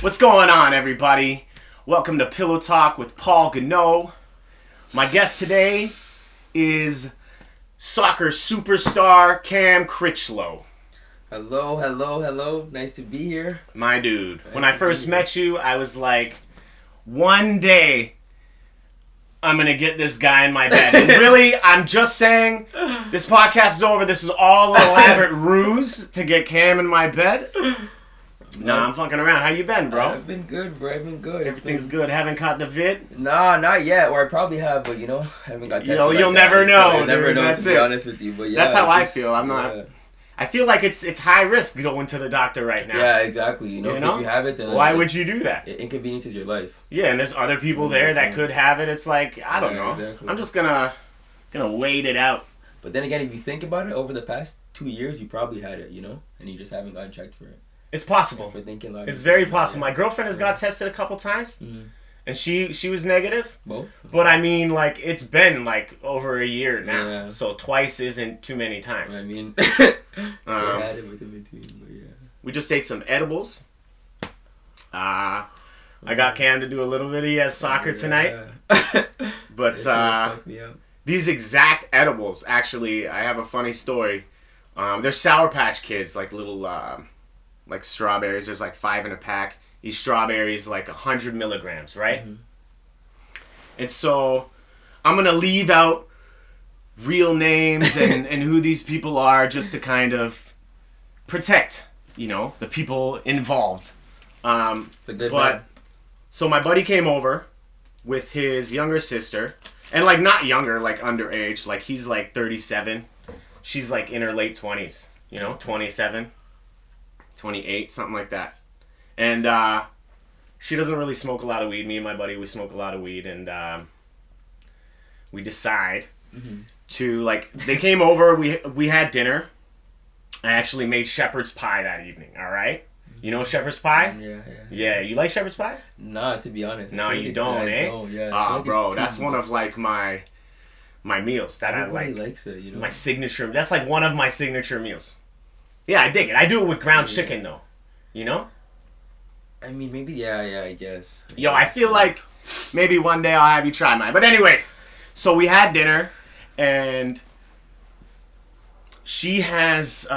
What's going on, everybody? Welcome to Pillow Talk with Paul Goneau. My guest today is soccer superstar Kam Crichlow. Hello. Nice to be here. My dude. When I first met you, I was like, one day I'm going to get this guy in my bed. And really, I'm just saying, this podcast is over. This is all an elaborate ruse to get Kam in my bed. No, I'm fucking around. How you been, bro? I've been good, bro. Everything's good. Haven't caught the vid? Nah, not yet. Or I probably have, but I haven't got tested. You'll never know. So you'll never know, that's to be honest with you. But yeah, that's how I feel. I'm not... Yeah. I feel like it's high risk going to the doctor right now. Yeah, exactly. You know? If you have it, then... Why would you do that? It inconveniences your life. Yeah, and there's other people there that could have it. It's like, I don't know. Exactly. I'm just gonna wait it out. But then again, if you think about it, over the past 2 years, you probably had it, And you just haven't gotten checked for it. It's possible. For thinking like it's very possible. My girlfriend has got tested a couple times, and she was negative. Both? But I mean, like, it's been like over a year now, yeah. so twice isn't too many times. I mean, I had it with in between, but yeah. We just ate some edibles. I got Kam to do a little bit. He has soccer tonight, but these exact edibles, actually, I have a funny story. They're Sour Patch Kids, like little. Like strawberries, there's like 5 in a pack. Each strawberry is like 100 milligrams, right? Mm-hmm. And so I'm gonna leave out real names and who these people are just to kind of protect, the people involved. It's a good man. So my buddy came over with his younger sister, and like not younger, like underage, like he's like 37. She's like in her late 20s, 27. 28, something like that. And she doesn't really smoke a lot of weed. Me and my buddy, we smoke a lot of weed. And we decide to, like, they came over. We had dinner. I actually made shepherd's pie that evening, all right? You know shepherd's pie? Yeah, you like shepherd's pie? Nah, to be honest. No, you don't, eh? Don't, yeah. Bro, that's one of, like, my meals that Everybody I like. Likes it, My signature. That's, like, one of my signature meals. Yeah, I dig it. I do it with ground chicken, though. I mean, maybe, yeah, I guess. Yo, I feel like maybe one day I'll have you try mine. But anyways, so we had dinner, and she has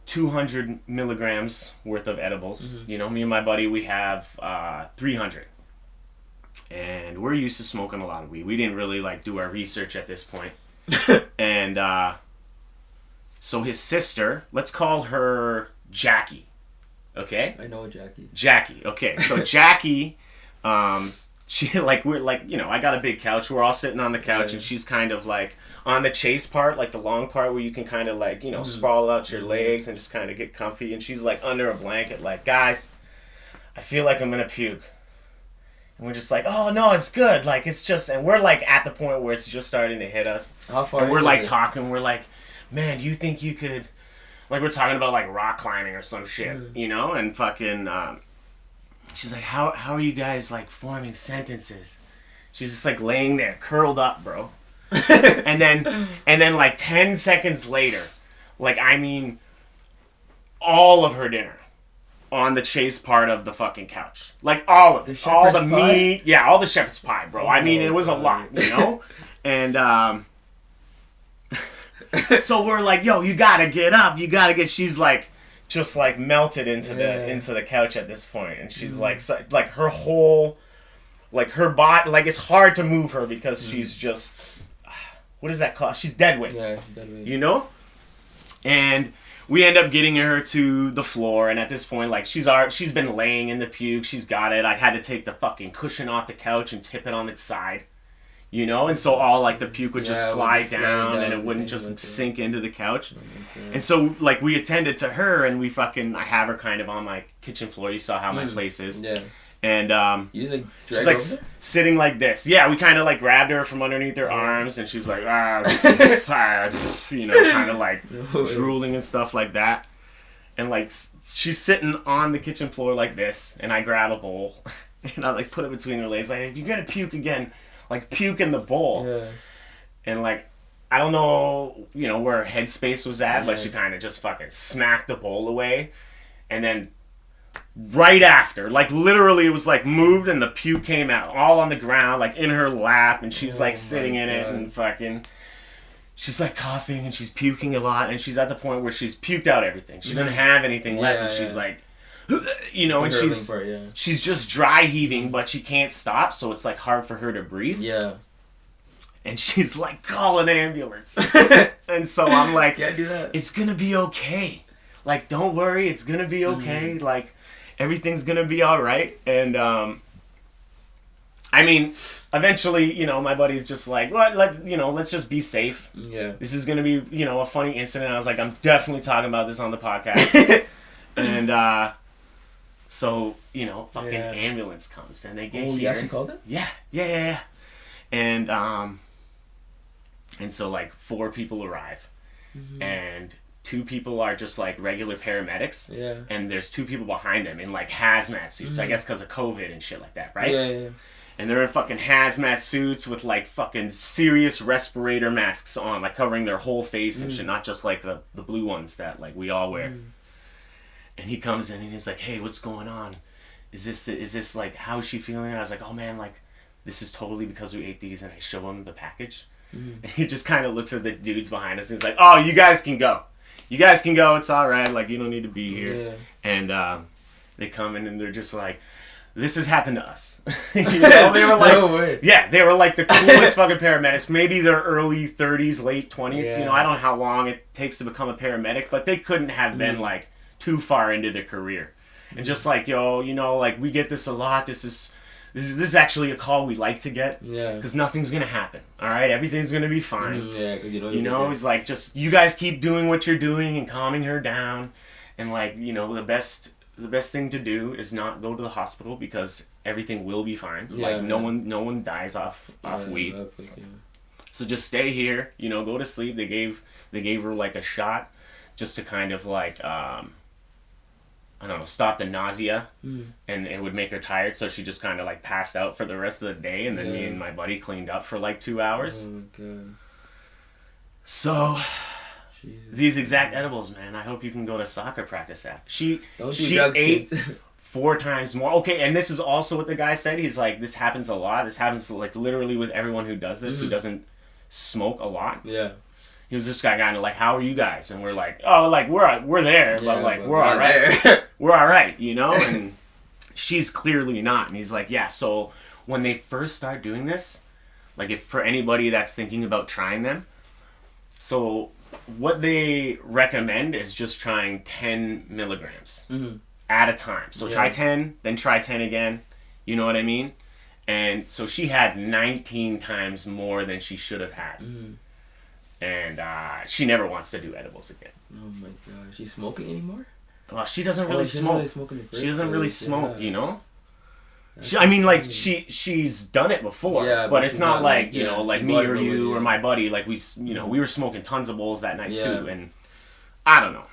200 milligrams worth of edibles. Me and my buddy, we have 300. And we're used to smoking a lot of weed. We didn't really, like, do our research at this point. And, so his sister, let's call her Jackie, okay? I know Jackie. Jackie, okay. So Jackie, she, like, we're, like, I got a big couch. We're all sitting on the couch, and she's kind of, like, on the chase part, like the long part where you can kind of, like, sprawl out your legs and just kind of get comfy. And she's, like, under a blanket, like, guys, I feel like I'm going to puke. And we're just like, oh, no, it's good. Like, it's just, and we're, like, at the point where it's just starting to hit us. How far? And we're, like, talking. We're, like, man, you think you could, like, we're talking about, like, rock climbing or some shit, and fucking, she's like, how are you guys, like, forming sentences? She's just, like, laying there, curled up, bro. and then, like, 10 seconds later, like, I mean, all of her dinner on the chase part of the fucking couch. Like, all of it. All the meat. Yeah, all the shepherd's pie, bro. I mean, it was a lot, And, so we're like, yo, you gotta get up. She's like, just like melted into the couch at this point, and she's like her whole, like her body, like it's hard to move her because she's just, what is that called? She's dead weight. Yeah, she's dead weight. And we end up getting her to the floor, and at this point, like she's been laying in the puke. She's got it. I had to take the fucking cushion off the couch and tip it on its side. And so all, like, the puke would just slide down and it wouldn't just sink into the couch. And so, like, we attended to her, and I have her kind of on my kitchen floor. You saw how my place is. Yeah. And, she's like, sitting like this. Yeah, we kind of, like, grabbed her from underneath her arms, and she's like, kind of, like, drooling and stuff like that. And, like, she's sitting on the kitchen floor like this, and I grab a bowl, and I, like, put it between her legs. Like, if you're gonna puke again, like, puke in the bowl. Yeah. And, like, I don't know, where her headspace was at, but she kind of just fucking smacked the bowl away. And then, right after, like literally it was like moved and the puke came out all on the ground, like in her lap, and she's like sitting in it and fucking, she's like coughing and she's puking a lot, and she's at the point where she's puked out everything. She doesn't have anything left, and she's like, you know, and she's just dry heaving, but she can't stop, so it's like hard for her to breathe. Yeah. And she's like, call an ambulance. And so I'm like, yeah, do that. It's gonna be okay. Like, don't worry, it's gonna be okay. Like, everything's gonna be all right. And I mean, eventually, you know, my buddy's just like, well, let's just be safe. Yeah. This is gonna be, you know, a funny incident. I was like, I'm definitely talking about this on the podcast. And so, you know, fucking ambulance comes and they get here. You actually called it? Yeah. And so like 4 people arrive, and 2 people are just like regular paramedics, and there's 2 people behind them in like hazmat suits, I guess because of COVID and shit like that, right? Yeah. And they're in fucking hazmat suits with like fucking serious respirator masks on, like covering their whole face and shit, not just like the blue ones that like we all wear. And he comes in and he's like, hey, what's going on? Is this like, how is she feeling? And I was like, oh man, like this is totally because we ate these. And I show him the package. And he just kind of looks at the dudes behind us and he's like, oh, you guys can go. It's all right. Like, you don't need to be here. And they come in and they're just like, this has happened to us. You know, they were like, no way. Yeah, they were like the coolest fucking paramedics. Maybe their early 30s, late 20s. Yeah. You know, I don't know how long it takes to become a paramedic, but they couldn't have been like too far into their career. And just like, yo, you know, like we get this a lot. This is actually a call we like to get. Yeah. Because nothing's gonna happen. All right, everything's gonna be fine. Yeah, because you know, he's like, just you guys keep doing what you're doing and calming her down, and like, you know, the best thing to do is not go to the hospital because everything will be fine. Yeah, like no one dies off weed. So just stay here. You know, go to sleep. They gave her like a shot, just to kind of like I don't know, stop the nausea, and it would make her tired, so she just kind of like passed out for the rest of the day, and then me and my buddy cleaned up for like 2 hours. Oh, God. So, these exact edibles, man, I hope you can go to soccer practice after. She ate 4 times more. Okay, and this is also what the guy said. He's like, this happens a lot. This happens like literally with everyone who does this, who doesn't smoke a lot. Yeah. He was just kind of like, how are you guys? And we're like, oh, like we're there, but like we're all right. We're all right, you know. And she's clearly not. And he's like, yeah. So when they first start doing this, like if for anybody that's thinking about trying them, so what they recommend is just trying 10 milligrams at a time. So try 10, then try 10 again. You know what I mean? And so she had 19 times more than she should have had. And she never wants to do edibles again. Oh my god, she's smoking anymore? Well, she doesn't really smoke. She doesn't really smoke, you know. I mean, like she's done it before, but it's not like you know, like me or you or my buddy. Like we were smoking tons of bowls that night too, and I don't know.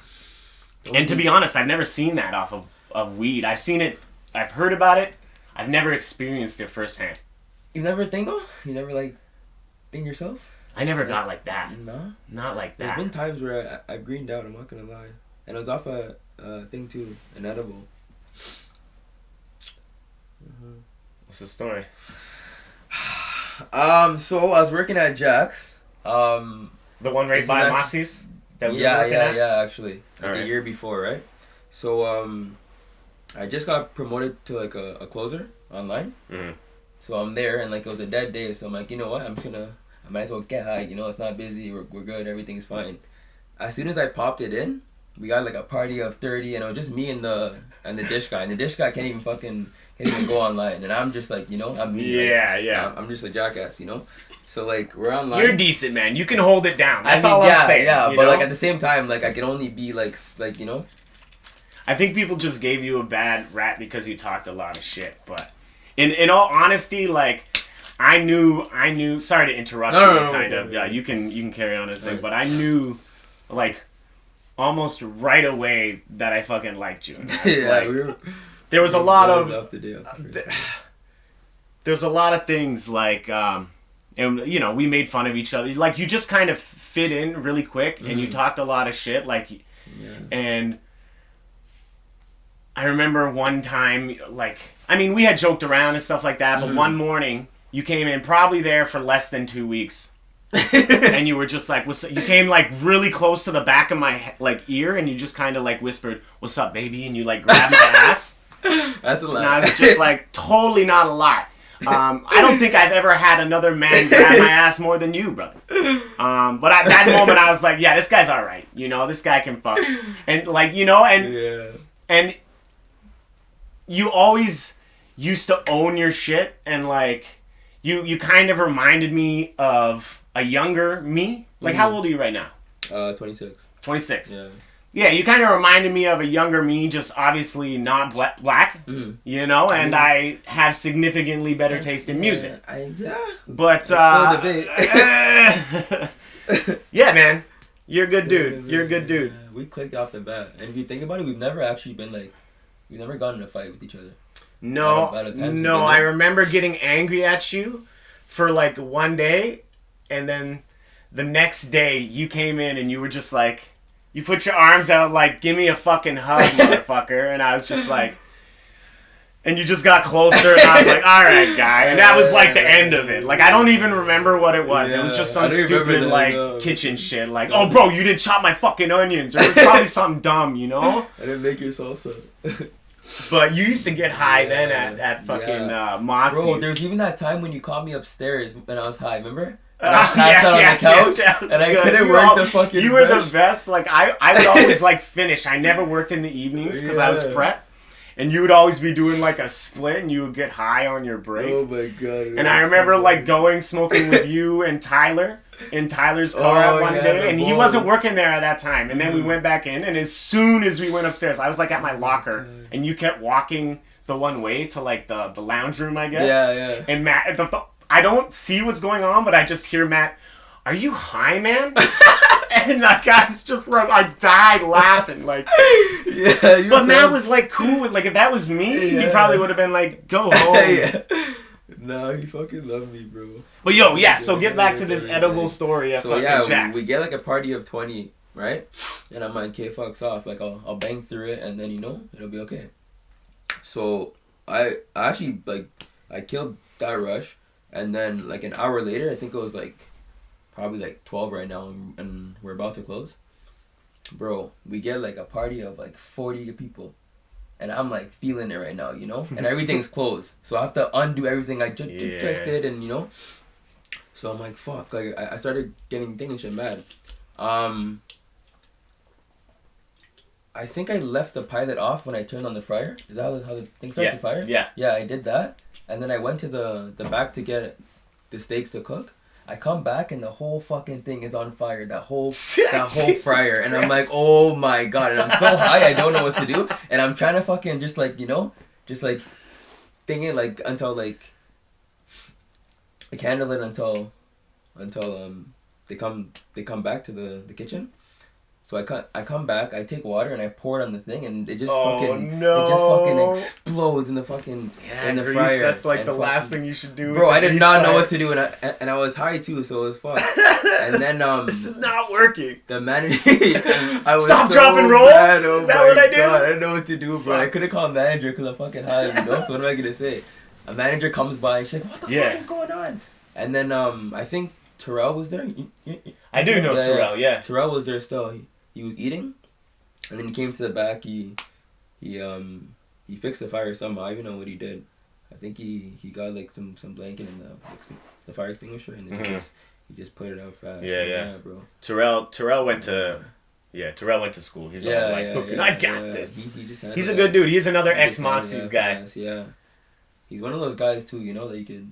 And to be honest, I've never seen that off of weed. I've seen it, I've heard about it. I've never experienced it firsthand. You never think though? You never like think yourself? I never got like that. No? Not like that. There's been times where I greened out, I'm not gonna lie. And it was off a thing too, an edible. What's the story? So I was working at Jack's. The one right by Moxie's? That we were working at? Yeah, actually. Like the year before, right? So I just got promoted to like a closer online. So I'm there and like it was a dead day, so I'm like, you know what, I might as well get high, you know, it's not busy, we're good, everything's fine. As soon as I popped it in, we got like a party of 30 and it was just me and the dish guy. And the dish guy can't even go online. And I'm just like, you know, I'm me. Yeah. I'm just a jackass, you know? So like we're online. You're decent, man. You can hold it down. That's all I'm saying. Yeah, but like at the same time, like I can only be like you know. I think people just gave you a bad rap because you talked a lot of shit. But in all honesty, like I knew. Sorry to interrupt you. Kind of. Yeah, you can carry on as thing. But I knew, like, almost right away that I fucking liked you. There was a lot of. There's a lot of things like, and you know, we made fun of each other. Like you just kind of fit in really quick, and you talked a lot of shit. Like, and I remember one time, like, I mean, we had joked around and stuff like that, but one morning, you came in probably there for less than 2 weeks. And you were just like, you came like really close to the back of my like ear, and you just kind of like whispered, "What's up, baby?" And you like grabbed my ass. That's a lot. And I was just like, totally not a lot. I don't think I've ever had another man grab my ass more than you, brother. But at that moment, I was like, yeah, this guy's all right. You know, this guy can fuck. And like, you know, and you always used to own your shit, and like, you kind of reminded me of a younger me. Like, how old are you right now? 26. 26. Yeah. Yeah, you kind of reminded me of a younger me, just obviously not black, you know, and I have significantly better taste in music. But, yeah, man, you're a good dude. You're a good dude. We clicked off the bat. And if you think about it, we've never actually been like, we've never gotten in a fight with each other. No, I remember getting angry at you for like one day, and then the next day you came in and you were just like, you put your arms out like, give me a fucking hug, motherfucker. And I was just like, and you just got closer, and I was like, all right, guy. And that was like the end of it. Like, I don't even remember what it was. It was just some stupid like kitchen shit. Like, oh, bro, you didn't chop my fucking onions. Or it was probably something dumb, you know? I didn't make your salsa. But you used to get high then at fucking Moxie's. Bro, there's even that time when you called me upstairs when I was high, remember? And I passed out on the couch, and I couldn't work the fucking You were the best. Like, I would always, like, finish. I never worked in the evenings because I was prep. And you would always be doing, like, a split, and you would get high on your break. Oh, my God. And I remember, like, smoking with you and Tyler in Tyler's car one day. And he wasn't working there at that time. And then we went back in, and as soon as we went upstairs, I was, like, at my locker. And you kept walking the one way to, like, the lounge room, I guess. Yeah. And Matt... I don't see what's going on, but I just hear Matt, "Are you high, man?" And that guy's just like, I died laughing. Like, but Matt was like cool. Like, if that was me, he probably would have been like, "Go home." No, he fucking loved me, bro. But yo, yeah. So get back to this edible story at fucking Jack's. We get like a party of 20, right? And I'm like, "Okay, fucks off. Like, I'll bang through it, and then it'll be okay." So I actually I killed that rush. And then, like, an hour later, I think it was, like, probably, like, 12 right now, and we're about to close. Bro, we get, like, a party of, like, 40 people. And I'm, like, feeling it right now, you know? And everything's closed. So I have to undo everything I just did, and, you know? So I'm like, fuck. Like, I started thinking shit mad. I think I left the pilot off when I turned on the fryer. Is that how the thing starts to fire? Yeah. Yeah, I did that. And then I went to the back to get the steaks to cook. I come back and the whole fucking thing is on fire. That whole fryer. And I'm like, oh my God. And I'm so high, I don't know what to do. And I'm trying to fucking just like, you know, just like thinking like until like I handle it until they come back to the kitchen. So I come back, I take water and I pour it on the thing, and it just fucking explodes in the fucking in the fryer. That's like the last thing you should do. Bro, I did not know what to do, and I was high too, so it was fun. And then this is not working. The manager, I was stop, so drop, and roll. Bad. Oh, is that what I do? God, I didn't know what to do, bro. I couldn't call a manager because I'm fucking high, you know. So what am I gonna say? A manager comes by and she's like, "What the fuck is going on?" And then I think Terrell was there. I do know Terrell. Yeah. Terrell was there still. He was eating, and then he came to the back. He fixed the fire somehow. I don't even know what he did. I think he got like some blanket in the fire extinguisher, and then he just put it out fast. Yeah, bro. Terrell went to school. He's all like, I got this. He's a good dude. He's another ex-Moxie's guy. Yeah, he's one of those guys too. You know, that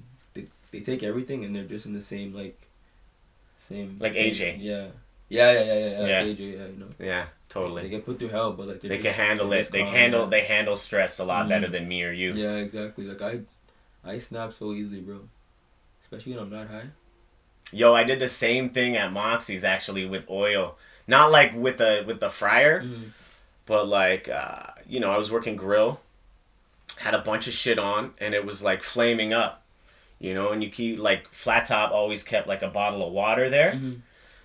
they take everything and they're just in the same like AJ. Yeah. Yeah. AJ, you know. Yeah, totally. They get put through hell, but like they can handle it. They handle stress a lot better than me or you. Yeah, exactly. Like I snap so easily, bro. Especially when I'm not high. Yo, I did the same thing at Moxie's actually with oil. Not like with the fryer, but like I was working grill, had a bunch of shit on, and it was like flaming up, you know. And you keep like Flat Top always kept like a bottle of water there.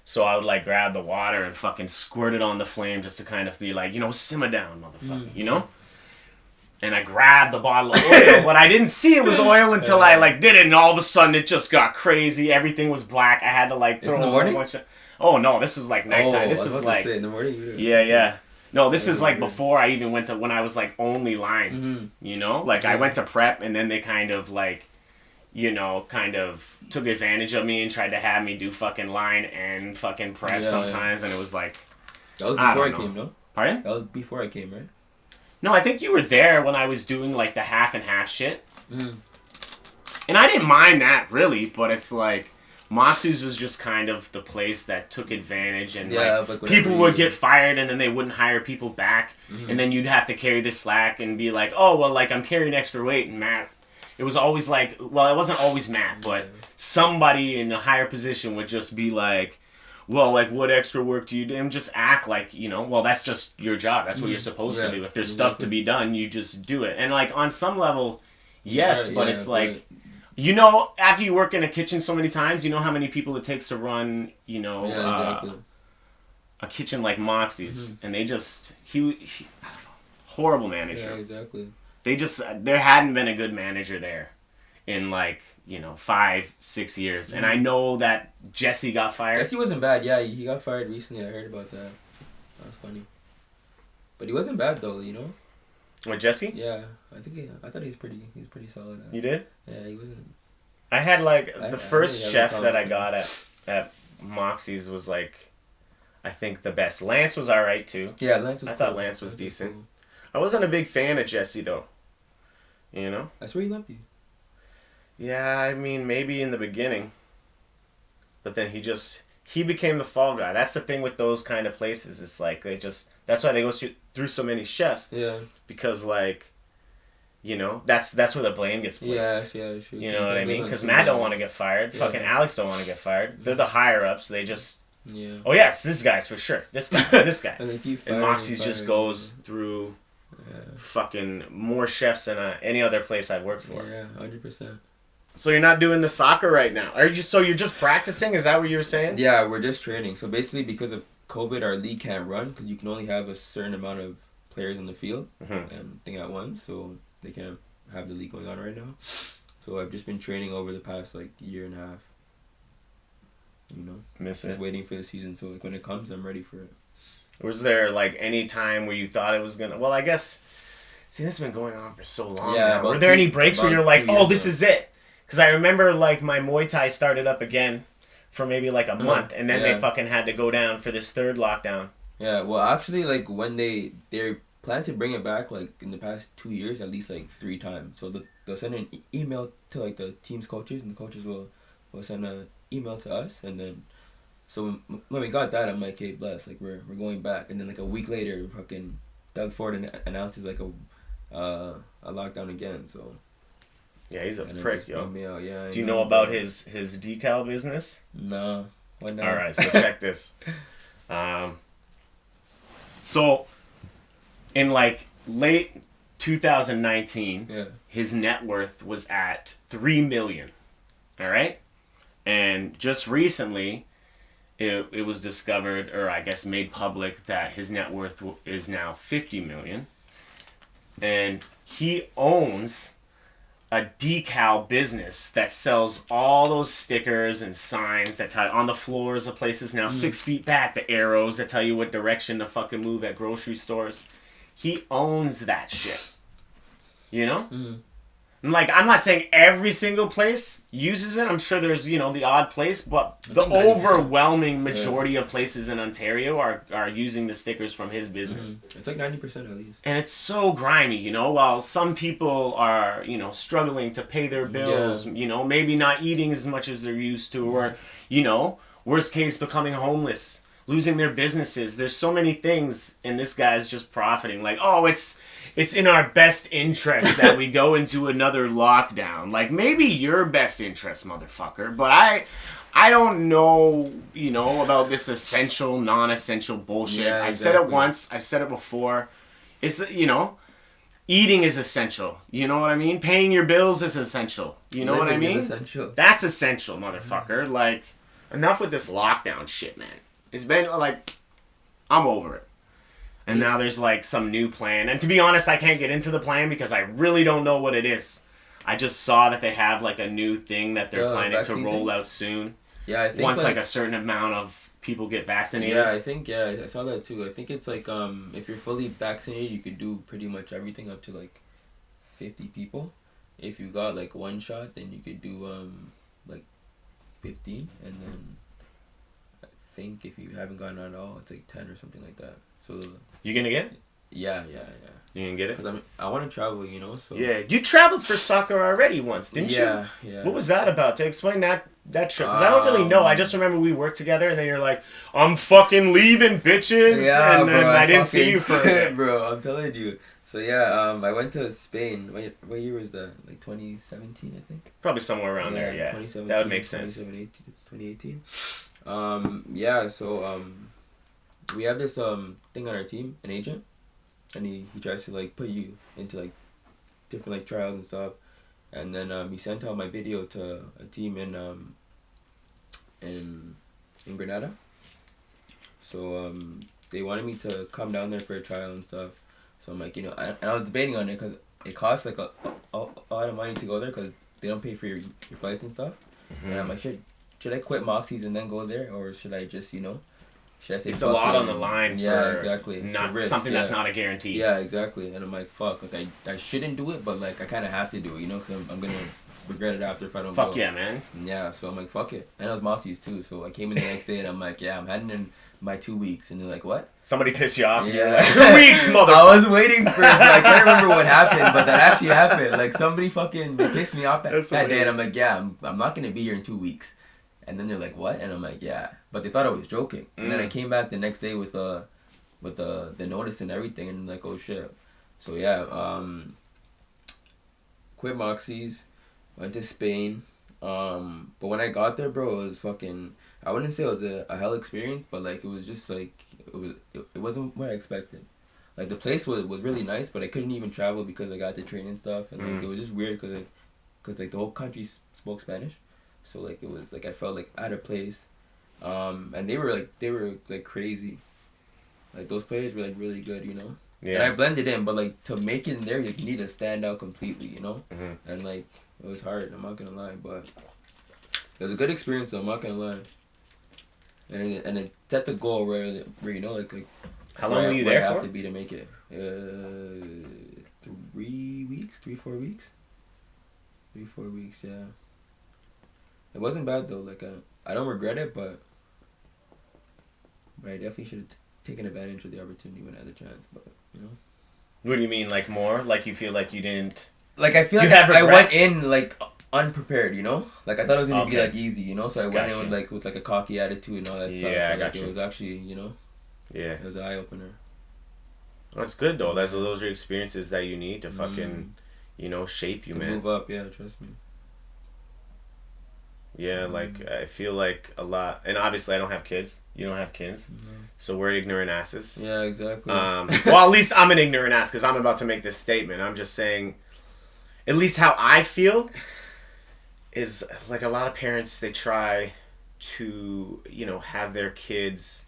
So I would like grab the water and fucking squirt it on the flame just to kind of be like, simmer down, motherfucker, you know? and I grabbed the bottle of oil, but I didn't see it was oil until I like did it, and all of a sudden it just got crazy. Everything was black. I had to like throw in the a morning. bunch of. Oh no, this was like nighttime. This was like in the morning. Yeah. No, this is like before I even went to when I was like only line. Mm-hmm. You know, like I went to prep, and then they kind of like, you know, kind of took advantage of me and tried to have me do fucking line and fucking prep sometimes, and it was like. That was before I came, no? Pardon? That was before I came, right? No, I think you were there when I was doing like the half and half shit. Mm. And I didn't mind that really, but it's like Moxie's was just kind of the place that took advantage, and like people would get fired and then they wouldn't hire people back, and then you'd have to carry the slack and be like, oh well, like I'm carrying extra weight, and Matt. It was always like, well, it wasn't always Matt, but somebody in a higher position would just be like, well, like, what extra work do you do? And just act like, you know, well, that's just your job. That's what you're supposed to do. If there's stuff to be done, you just do it. And, like, on some level, yes, but it's like, you know, after you work in a kitchen so many times, you know how many people it takes to run, you know, a kitchen like Moxie's. And they just, he I don't know, horrible manager. Yeah, exactly. There hadn't been a good manager there in, like, you know, 5-6 years. And I know that Jesse got fired. Jesse wasn't bad. Yeah, he got fired recently. I heard about that. That was funny. But he wasn't bad though, you know. What, Jesse? Yeah, I thought he was pretty solid. You did? Yeah, he wasn't. I had like the first chef that I got at Moxie's was like, I think the best. Lance was alright too. Yeah, Lance was. I thought Lance was decent. Cool. I wasn't a big fan of Jesse though. You know. That's where he loved you. Yeah, I mean, maybe in the beginning. But then he became the fall guy. That's the thing with those kind of places. It's like that's why they go through so many chefs. Yeah. Because, like, you know, that's where the blame gets placed. Yeah, sure. You know what I mean? Because Matt don't want to get fired. Fucking Alex don't want to get fired. They're the higher-ups. They just... Yeah. Oh, yeah, it's this guy's for sure. This guy. And Moxie's just goes through fucking more chefs than any other place I've worked for. Yeah, 100%. So you're not doing the soccer right now? So you're just practicing? Is that what you were saying? Yeah, we're just training. So basically, because of COVID, our league can't run because you can only have a certain amount of players on the field and thing at once. So they can't have the league going on right now. So I've just been training over the past like year and a half. You know, just waiting for the season. So like when it comes, I'm ready for it. Was there like any time where you thought it was gonna? Well, I guess. See, this has been going on for so long. Yeah. Were there any breaks where you're like, "Oh, this is it"? Because I remember, like, my Muay Thai started up again for maybe, like, a month. And then they fucking had to go down for this third lockdown. Yeah, well, actually, like, when they plan to bring it back, like, in the past 2 years, at least, like, 3 times. So they'll send an email to, like, the team's coaches, and the coaches will send an email to us. And then, so when we got that, I'm like, hey, bless, like, we're going back. And then, like, a week later, fucking Doug Ford announces, like, a lockdown again, so... Yeah, he's a prick, yo. Yeah, do you know about his decal business? No. Why not? All right, so check this. So, in like late 2019, his net worth was at $3 million. All right, and just recently, it was discovered, or I guess made public, that his net worth is now $50 million, and he owns a decal business that sells all those stickers and signs that tell on the floors of places now 6 feet back, the arrows that tell you what direction to fucking move at grocery stores. He owns that shit. You know? And like, I'm not saying every single place uses it. I'm sure there's, you know, the odd place, but the overwhelming majority of places in Ontario are using the stickers from his business. It's like 90% at least. And it's so grimy, you know, while some people are, you know, struggling to pay their bills, you know, maybe not eating as much as they're used to, or, you know, worst case, becoming homeless, losing their businesses. There's so many things, and this guy's just profiting. Like, oh, it's in our best interest that we go into another lockdown. Like, maybe your best interest, motherfucker, but I don't know, you know, about this essential, non-essential bullshit. Yeah, I've said it once. I've said it before. It's, you know, eating is essential. You know what I mean? Paying your bills is essential. You know what I mean? Is essential. That's essential, motherfucker. Like, enough with this lockdown shit, man. It's been, like, I'm over it. And now there's like some new plan. And to be honest, I can't get into the plan because I really don't know what it is. I just saw that they have like a new thing that they're planning to roll out soon. Yeah, I think once like a certain amount of people get vaccinated. Yeah, I think I saw that too. I think it's like if you're fully vaccinated, you could do pretty much everything up to like 50 people. If you got like one shot, then you could do like 15, and then I think if you haven't gotten it at all, it's like 10 or something like that. So you gonna get it? Yeah. You gonna get it? Because I want to travel, you know. So yeah, you traveled for soccer already once, didn't you? Yeah. What was that about? To explain that trip, because I don't really know. I just remember we worked together, and then you're like, "I'm fucking leaving, bitches," yeah, and then bro, I didn't see you for a bit. Bro, I'm telling you. So yeah, I went to Spain. What year was that? Like 2017, I think. Probably somewhere around there. Yeah, 2017, that would make sense. 2018. Yeah. So we have this thing on our team, an agent, and he tries to like put you into like different like trials and stuff, and then he sent out my video to a team in Granada. So they wanted me to come down there for a trial and stuff. So I'm like, you know, and I was debating on it because it costs like a lot of money to go there because they don't pay for your flights and stuff. Mm-hmm. And I'm like, should I quit Moxie's and then go there, or should I just, you know, should I say? It's a lot on the line. Yeah, exactly. Not something that's not a guarantee. Yeah, exactly. And I'm like, fuck, like I shouldn't do it, but like I kind of have to do it, you know, because I'm gonna regret it after if I don't. Fuck go. Yeah, man. Yeah, so I'm like, fuck it. And it was Moxie's too, so I came in the next day and I'm like, yeah, I'm heading in my 2 weeks, and they're like, what? Somebody pissed you off. Yeah, like, 2 weeks, motherfucker. I was waiting for. I can't remember what happened, but that actually happened. Like somebody fucking pissed me off that day, and I'm like, yeah, I'm not gonna be here in 2 weeks. And then they're like, what? And I'm like, yeah, but they thought I was joking. And then I came back the next day with the notice and everything, and like, oh shit. So yeah, quit Moxie's, went to Spain. But when I got there, bro, it was fucking. I wouldn't say it was a hell experience, but like it was just like it wasn't what I expected. Like the place was really nice, but I couldn't even travel because I got the train and stuff, and like it was just weird because like the whole country spoke Spanish, so like it was like I felt like out of place, and they were like crazy, like those players were like really good, you know. Yeah. And I blended in, but like to make it in there, like, you need to stand out completely, you know. Mm-hmm. And like it was hard. I'm not gonna lie, but it was a good experience. Though, I'm not gonna lie. And it set the goal where you know like how long were you there for? I have to be to make it. 3 weeks, 4 weeks. 3-4 weeks, yeah. It wasn't bad though. Like I don't regret it, but I definitely should have taken advantage of the opportunity when I had the chance. But you know. What do you mean, like more? Like you feel like you didn't? Like I feel like I went in like unprepared, you know. Like I thought it was gonna be like easy, you know. So I went in with like a cocky attitude and all that stuff. Yeah, I got got you. It was actually, you know. Yeah. It was an eye opener. That's good though. Those are experiences that you need to fucking, you know, shape you, to man. Move up, yeah. Trust me. Yeah, like I feel like a lot, and obviously I don't have kids. You don't have kids, so we're ignorant asses. Yeah, exactly. Well, at least I'm an ignorant ass because I'm about to make this statement. I'm just saying, at least how I feel is like a lot of parents, they try to, you know, have their kids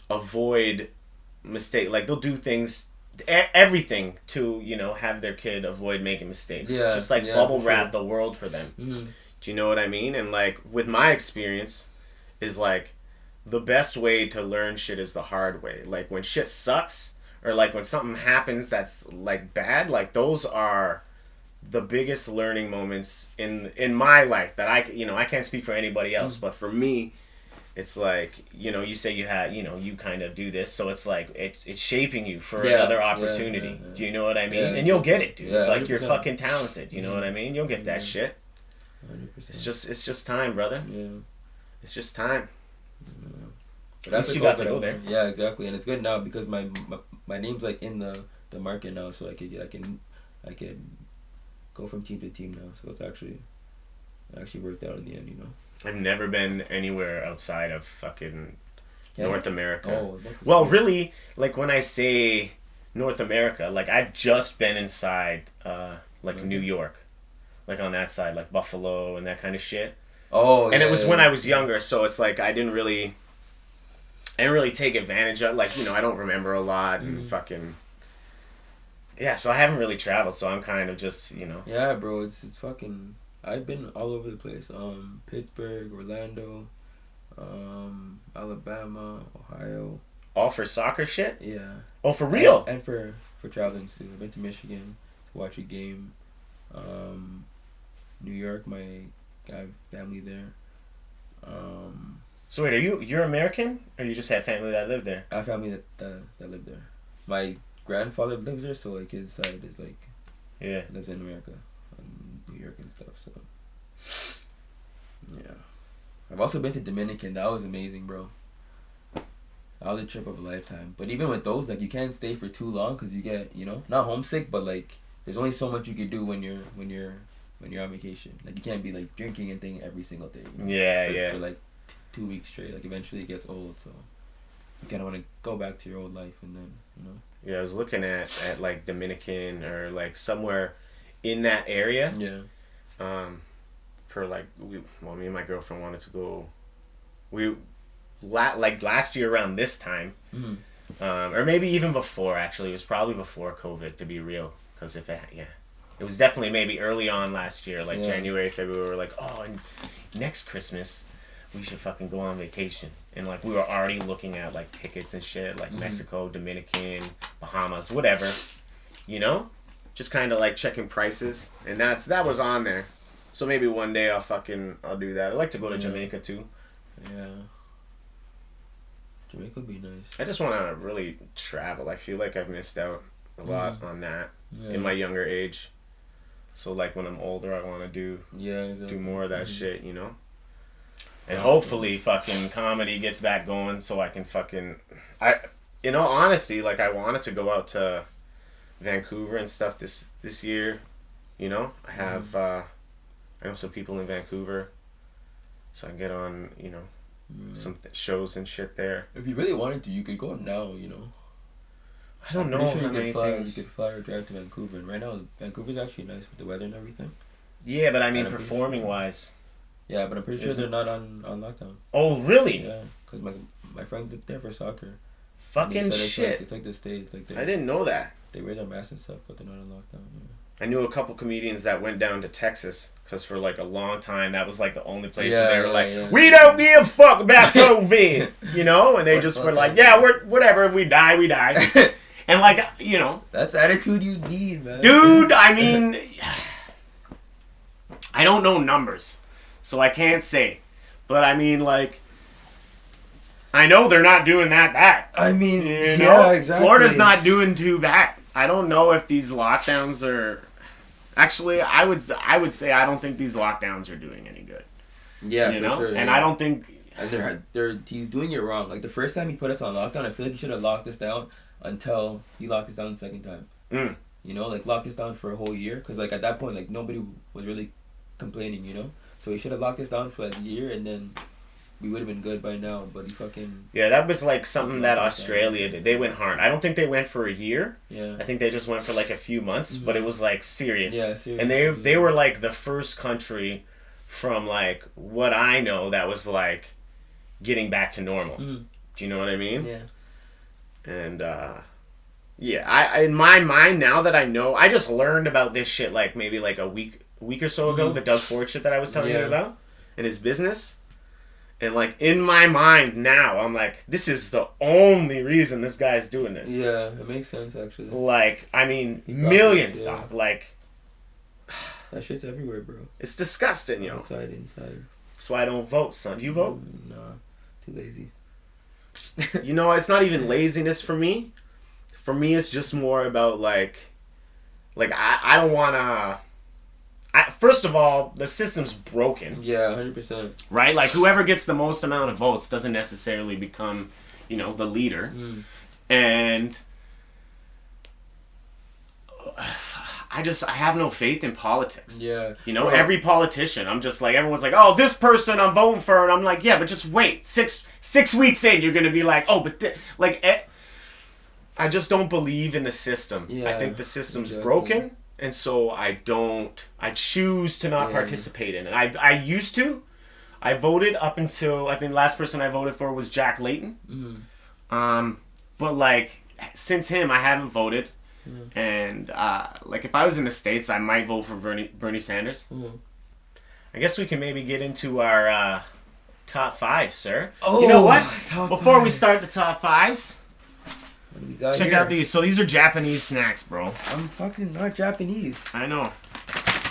avoid mistake. Like they'll do things, everything to, you know, have their kid avoid making mistakes. Yeah, just like bubble wrap the world for them. Mm-hmm. Do you know what I mean? And like with my experience is like the best way to learn shit is the hard way. Like when shit sucks or like when something happens that's like bad, like those are the biggest learning moments in my life that I can't speak for anybody else, but for me, it's like, you know, you say you had, you know, you kind of do this, so it's like it's shaping you for another opportunity. Yeah. Do you know what I mean? Yeah, and you'll get it, dude. Yeah, like 100%. You're fucking talented. You know what I mean? You'll get that shit. 100%. It's just time, brother. Yeah. It's just time. But at least you got to go there. Yeah, exactly, and it's good now because my name's like in the market now, so I can go from team to team now, so it actually worked out in the end, you know. I've never been anywhere outside of fucking North America. Oh, well, really, like when I say North America, like I've just been inside, New York, like on that side, like Buffalo and that kind of shit. Oh, and it was when I was younger, so it's like I didn't really. I didn't really take advantage of, like, I don't remember a lot and fucking. Yeah, so I haven't really traveled, so I'm kind of just, Yeah, bro, it's fucking. I've been all over the place. Pittsburgh, Orlando, Alabama, Ohio. All for soccer shit? Yeah. Oh, for real? And for traveling too. I've been to Michigan to watch a game. New York, I have family there. So wait, you're American, or you just have family that live there? I have family that live there. My grandfather lives there, so like his side is like lives in America, New York and stuff. So yeah, I've also been to Dominican. That was amazing, bro. That was a trip of a lifetime. But even with those, like, you can't stay for too long because you get not homesick, but like there's only so much you can do when you're on vacation. Like, you can't be like drinking and thing every single day. For like 2 weeks straight. Like, eventually it gets old, so you kind of want to go back to your old life and then Yeah, I was looking at like Dominican or like somewhere in that area. Yeah. For like me and my girlfriend wanted to go. Like last year around this time, or maybe even before. Actually, it was probably before COVID, to be real. Because it was definitely maybe early on last year, like January, February. We were like, oh, and next Christmas we should fucking go on vacation. And like we were already looking at like tickets and shit, like Mexico, Dominican, Bahamas, whatever. Just kind of like checking prices, and that was on there. So maybe one day I'll do that. I'd like to go to Jamaica too. Yeah. Jamaica would be nice. I just want to really travel. I feel like I've missed out a lot on that in my younger age. So like when I'm older, I want to do more of that shit, And hopefully fucking comedy gets back going so I can fucking... in all honesty, like I wanted to go out to Vancouver and stuff this year. I have... I know some people in Vancouver. So I can get on, some shows and shit there. If you really wanted to, you could go now, I don't know how many things... You could fly or drive to Vancouver. And right now, Vancouver's actually nice with the weather and everything. Yeah, but I mean performing-wise... Yeah, but I'm pretty sure they're not on lockdown. Oh, really? Yeah, because my friends live there for soccer. Fucking shit. It's like the States. Like I didn't know that. They wear their masks and stuff, but they're not on lockdown. Yeah. I knew a couple comedians that went down to Texas because for like a long time that was like the only place where they were like, we don't give a fuck about COVID, and they just were like, yeah, we're whatever, we die, we die. And like, that's the attitude you need, man. Dude, I mean, I don't know numbers, so I can't say, but I mean, like, I know they're not doing that bad. I mean, yeah, exactly. Florida's not doing too bad. I don't know if these lockdowns are... Actually, I would say I don't think these lockdowns are doing any good. Yeah, for sure. Yeah. And I don't think... And he's doing it wrong. Like, the first time he put us on lockdown, I feel like he should have locked us down until he locked us down the second time. Like, locked us down for a whole year. Because, like, at that point, like, nobody was really complaining, So he should have locked us down for, like, a year, and then... we would have been good by now, but he fucking... Yeah, that was like something that Australia did. They went hard. I don't think they went for a year. Yeah. I think they just went for like a few months, but it was like serious. Yeah, serious. And they were like the first country from like what I know that was like getting back to normal. Do you know what I mean? Yeah. And I in my mind, now that I know, I just learned about this shit like maybe like a week or so ago, the Doug Ford shit that I was telling you about and his business. And, like, in my mind now, I'm like, this is the only reason this guy's doing this. Yeah, it makes sense, actually. Like, I mean, millions, dog. Like... that shit's everywhere, bro. It's disgusting, yo. Inside. That's why I don't vote, son. Do you vote? Nah, too lazy. It's not even laziness for me. For me, it's just more about, like I don't want to... First of all, the system's broken. Yeah, 100%. Right? Like, whoever gets the most amount of votes doesn't necessarily become, the leader. And I have no faith in politics. Yeah. Every politician, I'm just like, everyone's like, oh, this person I'm voting for. And I'm like, yeah, but just wait. Six weeks in, you're going to be like, oh, but I just don't believe in the system. Yeah, I think the system's broken. And so I choose to not participate in it. I used to. I voted up until I think the last person I voted for was Jack Layton. But like since him, I haven't voted. And like if I was in the States, I might vote for Bernie Sanders. I guess we can maybe get into our top 5, sir. Oh, you know what? Before we five. start the top 5s, What do we got check here? out these. So these are Japanese snacks, bro. I'm fucking not Japanese. I know,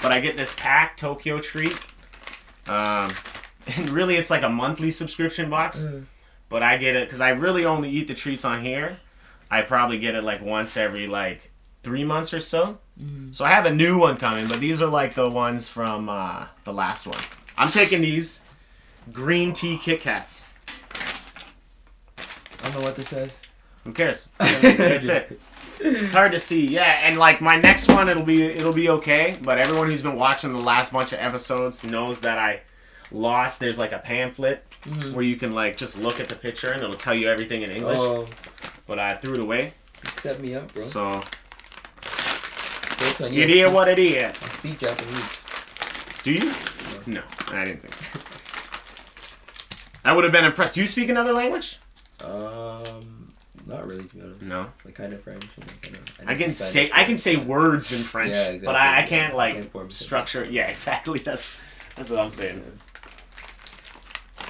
but I get this pack Tokyo treat. And really, it's like a monthly subscription box. But I get it because I really only eat the treats on here. I probably get it like once every like 3 months or so. So I have a new one coming, but these are like the ones from the last one. I'm taking these green tea Kit Kats. I don't know what this says. Who cares? That's it. It's hard to see, yeah. And like my next one, it'll be okay. But everyone who's been watching the last bunch of episodes knows that I lost. There's like a pamphlet where you can like just look at the picture and it'll tell you everything in English. Oh, But I threw it away. you set me up, bro. So Son, it is what it is. I speak Japanese. Do you? No, I didn't think so. I would have been impressed. Do you speak another language? Not really, to be honest. No. Like kind of French. And kind of, I can say words in French, Yeah, exactly. but I can't like Can't form structure. Yeah, exactly. That's what I'm saying.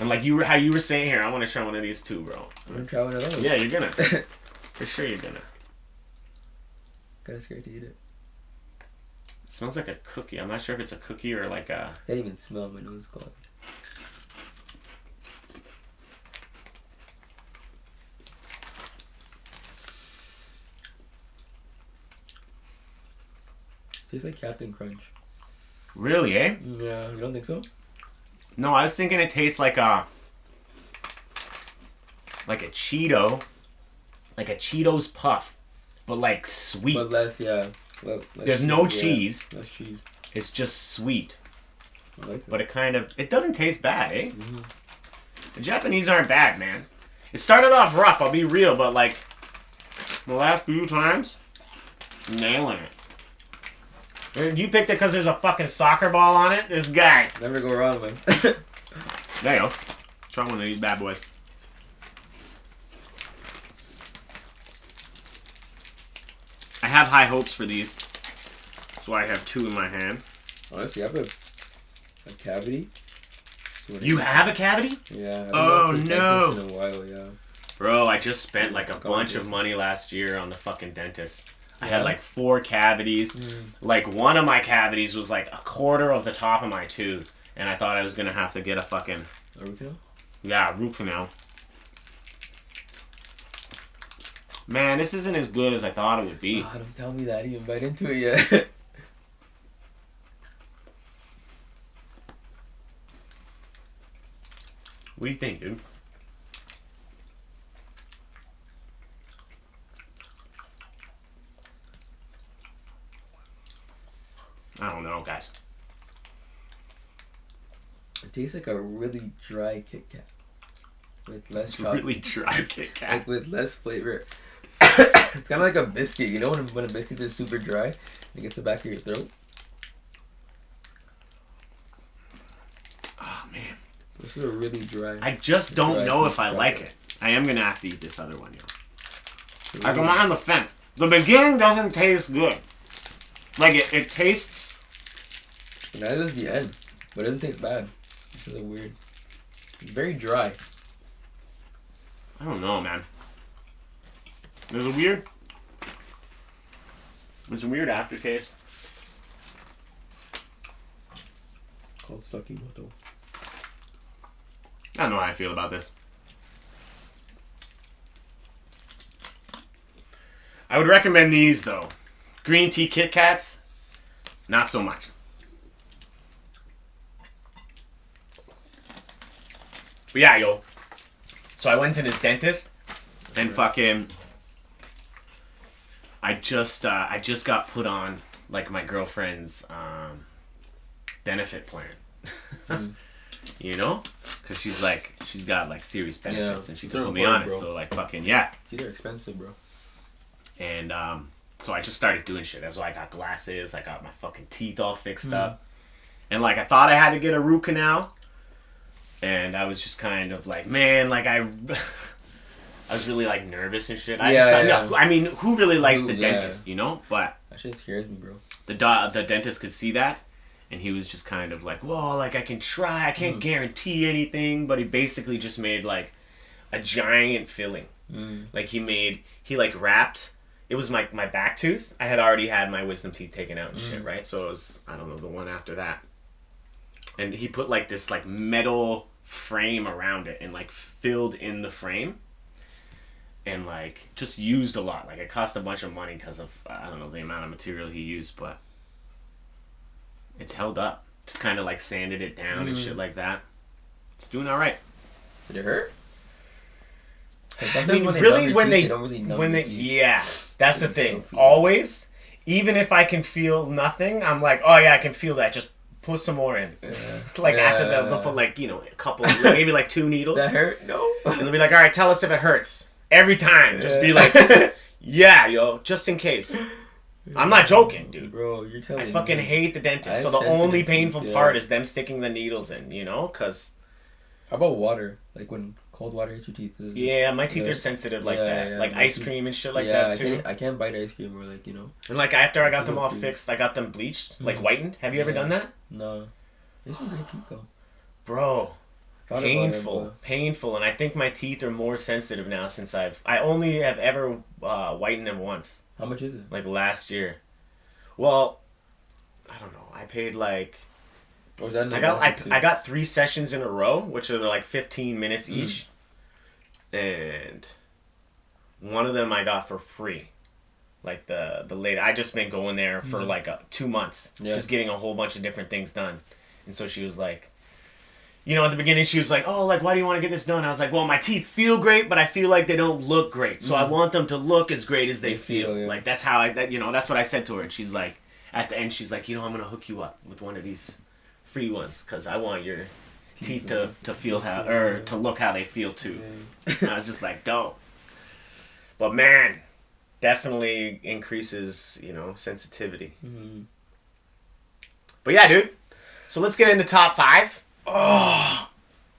And like how you were saying here, I want to try one of these too, bro. I'm gonna try one of those. Yeah, you're gonna. For sure, you're gonna. Kinda scared to eat it. It smells like a cookie. I'm not sure if it's a cookie or like a. I didn't even smell my nose gone. Tastes like Captain Crunch. Really, eh? Yeah, you don't think so? No, I was thinking it tastes like a Cheeto, like a Cheetos puff, but like sweet. But less, yeah. Less There's no cheese. Less cheese. It's just sweet. I like it. But it doesn't taste bad, eh? The Japanese aren't bad, man. It started off rough, I'll be real, but like the last few times, nailing it. And you picked it because there's a fucking soccer ball on it? This guy. Never go wrong, man. There you go. Try one of these bad boys. I have high hopes for these. That's why I have 2 in my hand. Honestly, I have a cavity. You have a cavity? Yeah. Oh, I haven't no. been to the dentist in a while, yeah. Bro, I just spent like a bunch of money last year on the fucking dentist. I had like 4 cavities. Like one of my cavities was like a quarter of the top of my tooth. And I thought I was going to have to get a fucking... A root canal? Yeah, root canal. Man, this isn't as good as I thought it would be. Oh, don't tell me that. I didn't even bite into it yet. What do you think, dude? I don't know, guys. It tastes like a really dry Kit Kat. With less chocolate. Really dry Kit Kat. Like with less flavor. It's kind of like a biscuit. You know when a biscuit is super dry and it gets the back of your throat? Oh, man. This is a really dry. I just don't dry know if I like chocolate. it. I am going to have to eat this other one, yo. I'm on the fence. The beginning doesn't taste good. Like, it tastes... Neither does the end. But it doesn't taste bad. It's really weird. It's very dry. I don't know, man. There's a weird aftertaste. Called Sakimoto. I don't know how I feel about this. I would recommend these, though. Green tea Kit Kats, not so much. But yeah, yo. So I went to this dentist, and fucking... I just got put on, like, my girlfriend's benefit plan. You know? Because she's got, like, serious benefits, and she can put me on it. Bro. So, like, fucking, yeah. They're expensive, bro. And so I just started doing shit. That's why I got glasses. I got my fucking teeth all fixed up. And like I thought I had to get a root canal. And I was just kind of like, man, like I was really like nervous and shit. No, I mean, who really likes the dentist, you know? But that shit scares me, bro. The dentist could see that, and he was just kind of like, well, like I can try, I can't guarantee anything, but he basically just made like a giant filling. Like he like wrapped. It was my back tooth. I had already had my wisdom teeth taken out and shit, right? So it was, I don't know, the one after that. And he put like this like metal frame around it and like filled in the frame. And like just used a lot. Like it cost a bunch of money because of, I don't know, the amount of material he used, but it's held up. Just kind of like sanded it down and shit like that. It's doing all right. Did it hurt? I mean, really, when they, yeah, that's the thing. Always, even if I can feel nothing, I'm like, oh yeah, I can feel that. Just put some more in. Like after they'll put like, you know, a couple, maybe like 2 needles. That hurt? No. And they'll be like, all right, tell us if it hurts. Every time, just be like, yeah, yo, just in case. I'm not joking, dude. Bro, you're telling me. I fucking hate the dentist. So the only painful part is them sticking the needles in, you know? Because... How about water? Like when cold water hits your teeth? Yeah, my teeth are sensitive like that. Yeah, like ice cream and shit like that, too. I can't bite ice cream or like, you know. And like after I got them all fixed, I got them bleached, like whitened. Have you ever done that? No. There's some great teeth, though. Bro. Painful, and I think my teeth are more sensitive now since I only have ever whitened them once. How much is it? Like last year. Well, I don't know. I paid like. What was that? I got 3 sessions in a row, which are like 15 minutes each, and one of them I got for free. Like the lady, I just been going there for like 2 months, just getting a whole bunch of different things done, and so she was like. You know, at the beginning, she was like, oh, like, why do you want to get this done? I was like, well, my teeth feel great, but I feel like they don't look great. So I want them to look as great as they feel. Yeah. Like, that's how that's what I said to her. And she's like, at the end, she's like, you know, I'm going to hook you up with one of these free ones because I want your teeth to feel how, or to look how they feel too. And I was just like, dope. But man, definitely increases, you know, sensitivity. But yeah, dude. So let's get into top 5. Oh,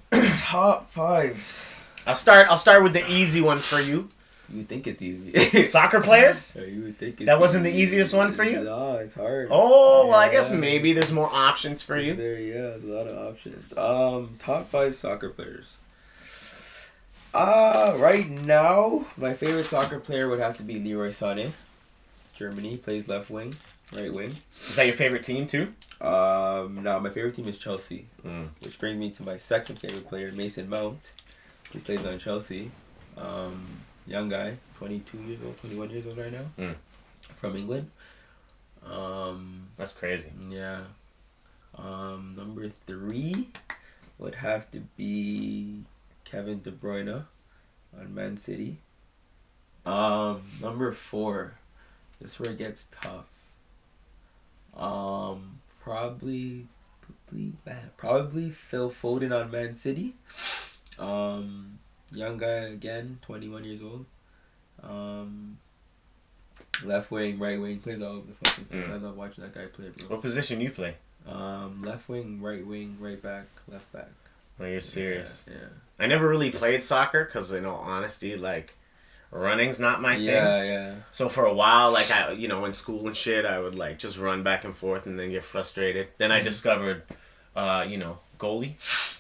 top 5. I'll start with the easy one for you. You would think it's easy. Soccer players? You would think it's that wasn't the easiest one for you? No, it's hard. Oh, well, I guess maybe there's more options for you. There's a lot of options. Top 5 soccer players. Right now, my favorite soccer player would have to be Leroy Sané. Germany, plays left wing, right wing. Is that your favorite team too? No, my favorite team is Chelsea. Which brings me to my second favorite player, Mason Mount. He plays on Chelsea. Young guy, 22 years old, 21 years old right now. From England. That's crazy. Yeah. Number 3 would have to be Kevin De Bruyne on Man City. Number 4. This is where it gets tough. Probably Phil Foden on Man City. Young guy again, 21 years old. Left wing, right wing, plays all over the fucking place. I love watching that guy play, bro. What position you play? Left wing, right back, left back. Oh, you're serious? Yeah. I never really played soccer because, in all honesty, like, running's not my thing. Yeah. So for a while, like, in school and shit, I would, like, just run back and forth and then get frustrated. Then I discovered, goalie.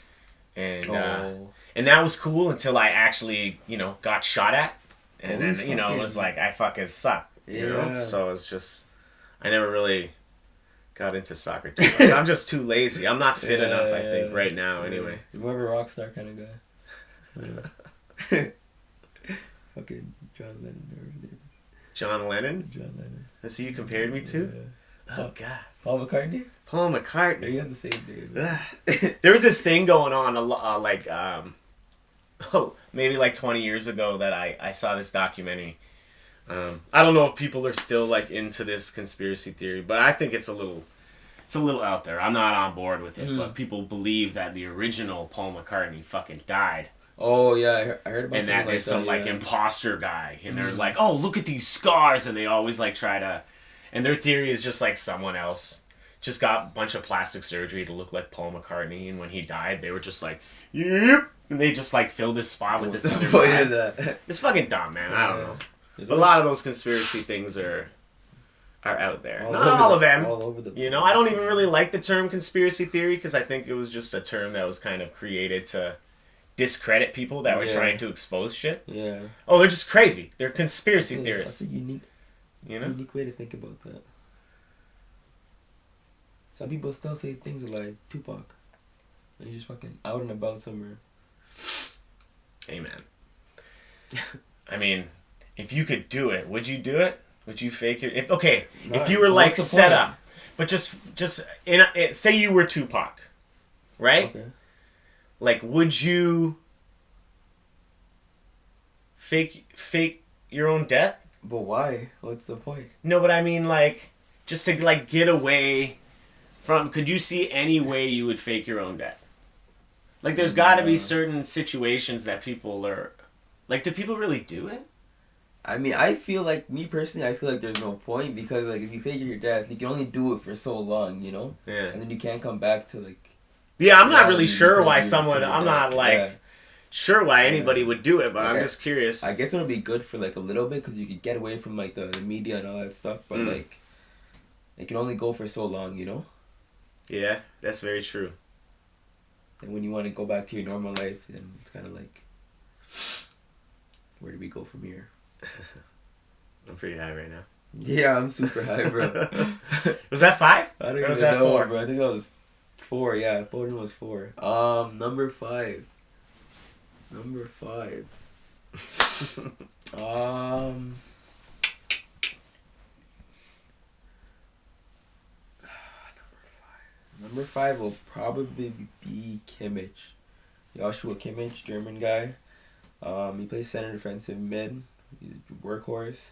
And that was cool until I actually, got shot at. And then, it was like, I fucking suck. You know? So it's just, I never really got into soccer too much. I'm just too lazy. I'm not fit enough, I think, right now, anyway. You're more of a rock star kind of guy. Fucking John Lennon. John Lennon? John Lennon. That's who you compared me to? Yeah. Oh, God. Paul McCartney? Paul McCartney. You have the same name. There was this thing going on, maybe like 20 years ago that I saw this documentary. I don't know if people are still like into this conspiracy theory, but I think it's a little out there. I'm not on board with it, but people believe that the original Paul McCartney fucking died. Oh yeah, I heard about. And that there's some imposter guy, and they're like, "Oh, look at these scars," and they always like try to, and their theory is just like someone else just got a bunch of plastic surgery to look like Paul McCartney, and when he died, they were just like, yep, and they just like filled his spot with this other guy. It's fucking dumb, man. I don't know. But a lot of those conspiracy things are out there. Not all of them. All over the place. You know, I don't even really like the term conspiracy theory because I think it was just a term that was kind of created to discredit people that were trying to expose shit. Yeah. Oh, they're just crazy. They're conspiracy theorists. That's a unique way to think about that. Some people still say things like Tupac. And you're just fucking out and about somewhere. Amen. I mean, if you could do it, would you do it? Would you fake it? If you were like set up, but just say you were Tupac, right? Okay. Like, would you fake your own death? But why? What's the point? No, but I mean, like, just to like get away from. Could you see any way you would fake your own death? Like, there's got to be certain situations that people are, like, do people really do it? I mean, I feel like, me personally, I feel like there's no point because, like, if you fake your death, you can only do it for so long, you know? Yeah. And then you can't come back to, like... Yeah, I'm not really sure why someone... I'm not, like, sure why anybody would do it, but I'm just curious. I guess it would be good for, like, a little bit because you could get away from, like, the media and all that stuff, but, like, it can only go for so long, you know? Yeah, that's very true. And when you want to go back to your normal life, then it's kind of like... Where do we go from here? I'm pretty high right now. Yeah, I'm super high, bro. Was that 5? I don't or even was that know, 4? bro. I think that was 4. Yeah, voting was 4. Number 5. Number 5. Number 5 will probably be Kimmich. Joshua Kimmich, German guy. He plays center defensive mid. He's a workhorse.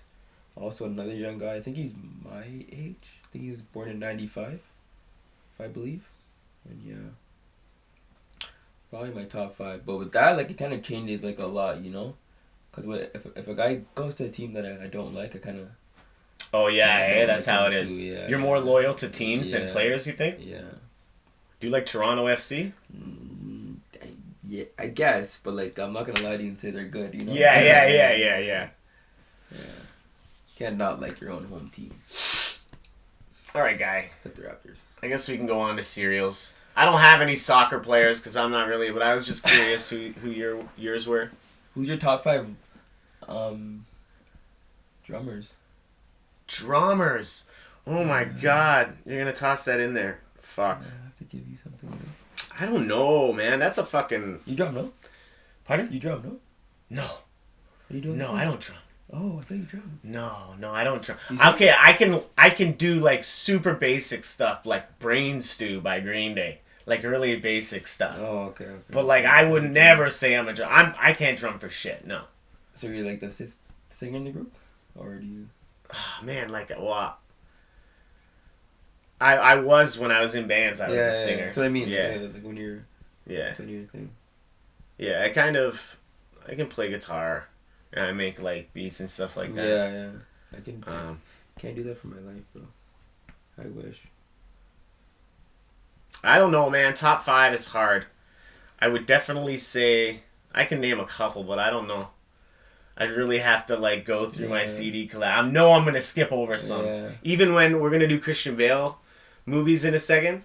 Also another young guy. I think he's my age. I think he was born in 95, if I believe. And yeah, probably my top 5. But with that, like, it kind of changes, like, a lot, you know? Because if a guy goes to a team that I don't like, I kind of... Oh, yeah, that's how it is. Yeah, You're more loyal to teams than players, you think? Yeah. Do you like Toronto FC? Yeah, I guess, but, like, I'm not gonna lie to you and say they're good, you know? Yeah. Can't not like your own home team. Alright, guy. Except the Raptors. I guess we can go on to cereals. I don't have any soccer players because I'm not really, but I was just curious who yours were. Who's your top 5 drummers? Drummers! Oh my god. You're gonna toss that in there. Fuck. I have to give you something. I don't know, man. That's a fucking... You drum, no? Pardon? You drum, no? No. What are you doing? No, I don't drum. Oh, I thought you drum. No, I don't drum. Okay, I can do like super basic stuff like Brain Stew by Green Day. Like really basic stuff. Oh, okay. But like I would never say I'm a drum. I can't drum for shit, no. So you're like the singer in the group? Or do you... Oh, man, like, well... I was when I was in bands. I was the singer. Yeah. That's what I mean. Yeah. Like when you're... Yeah. When you're a thing. Yeah, I can play guitar. And I make, like, beats and stuff like that. Yeah. I can't do that for my life, bro. I wish. I don't know, man. Top 5 is hard. I would definitely say... I can name a couple, but I don't know. I'd really have to, like, go through my CD collab. I know I'm going to skip over some. Yeah. Even when we're going to do Christian Bale movies in a second.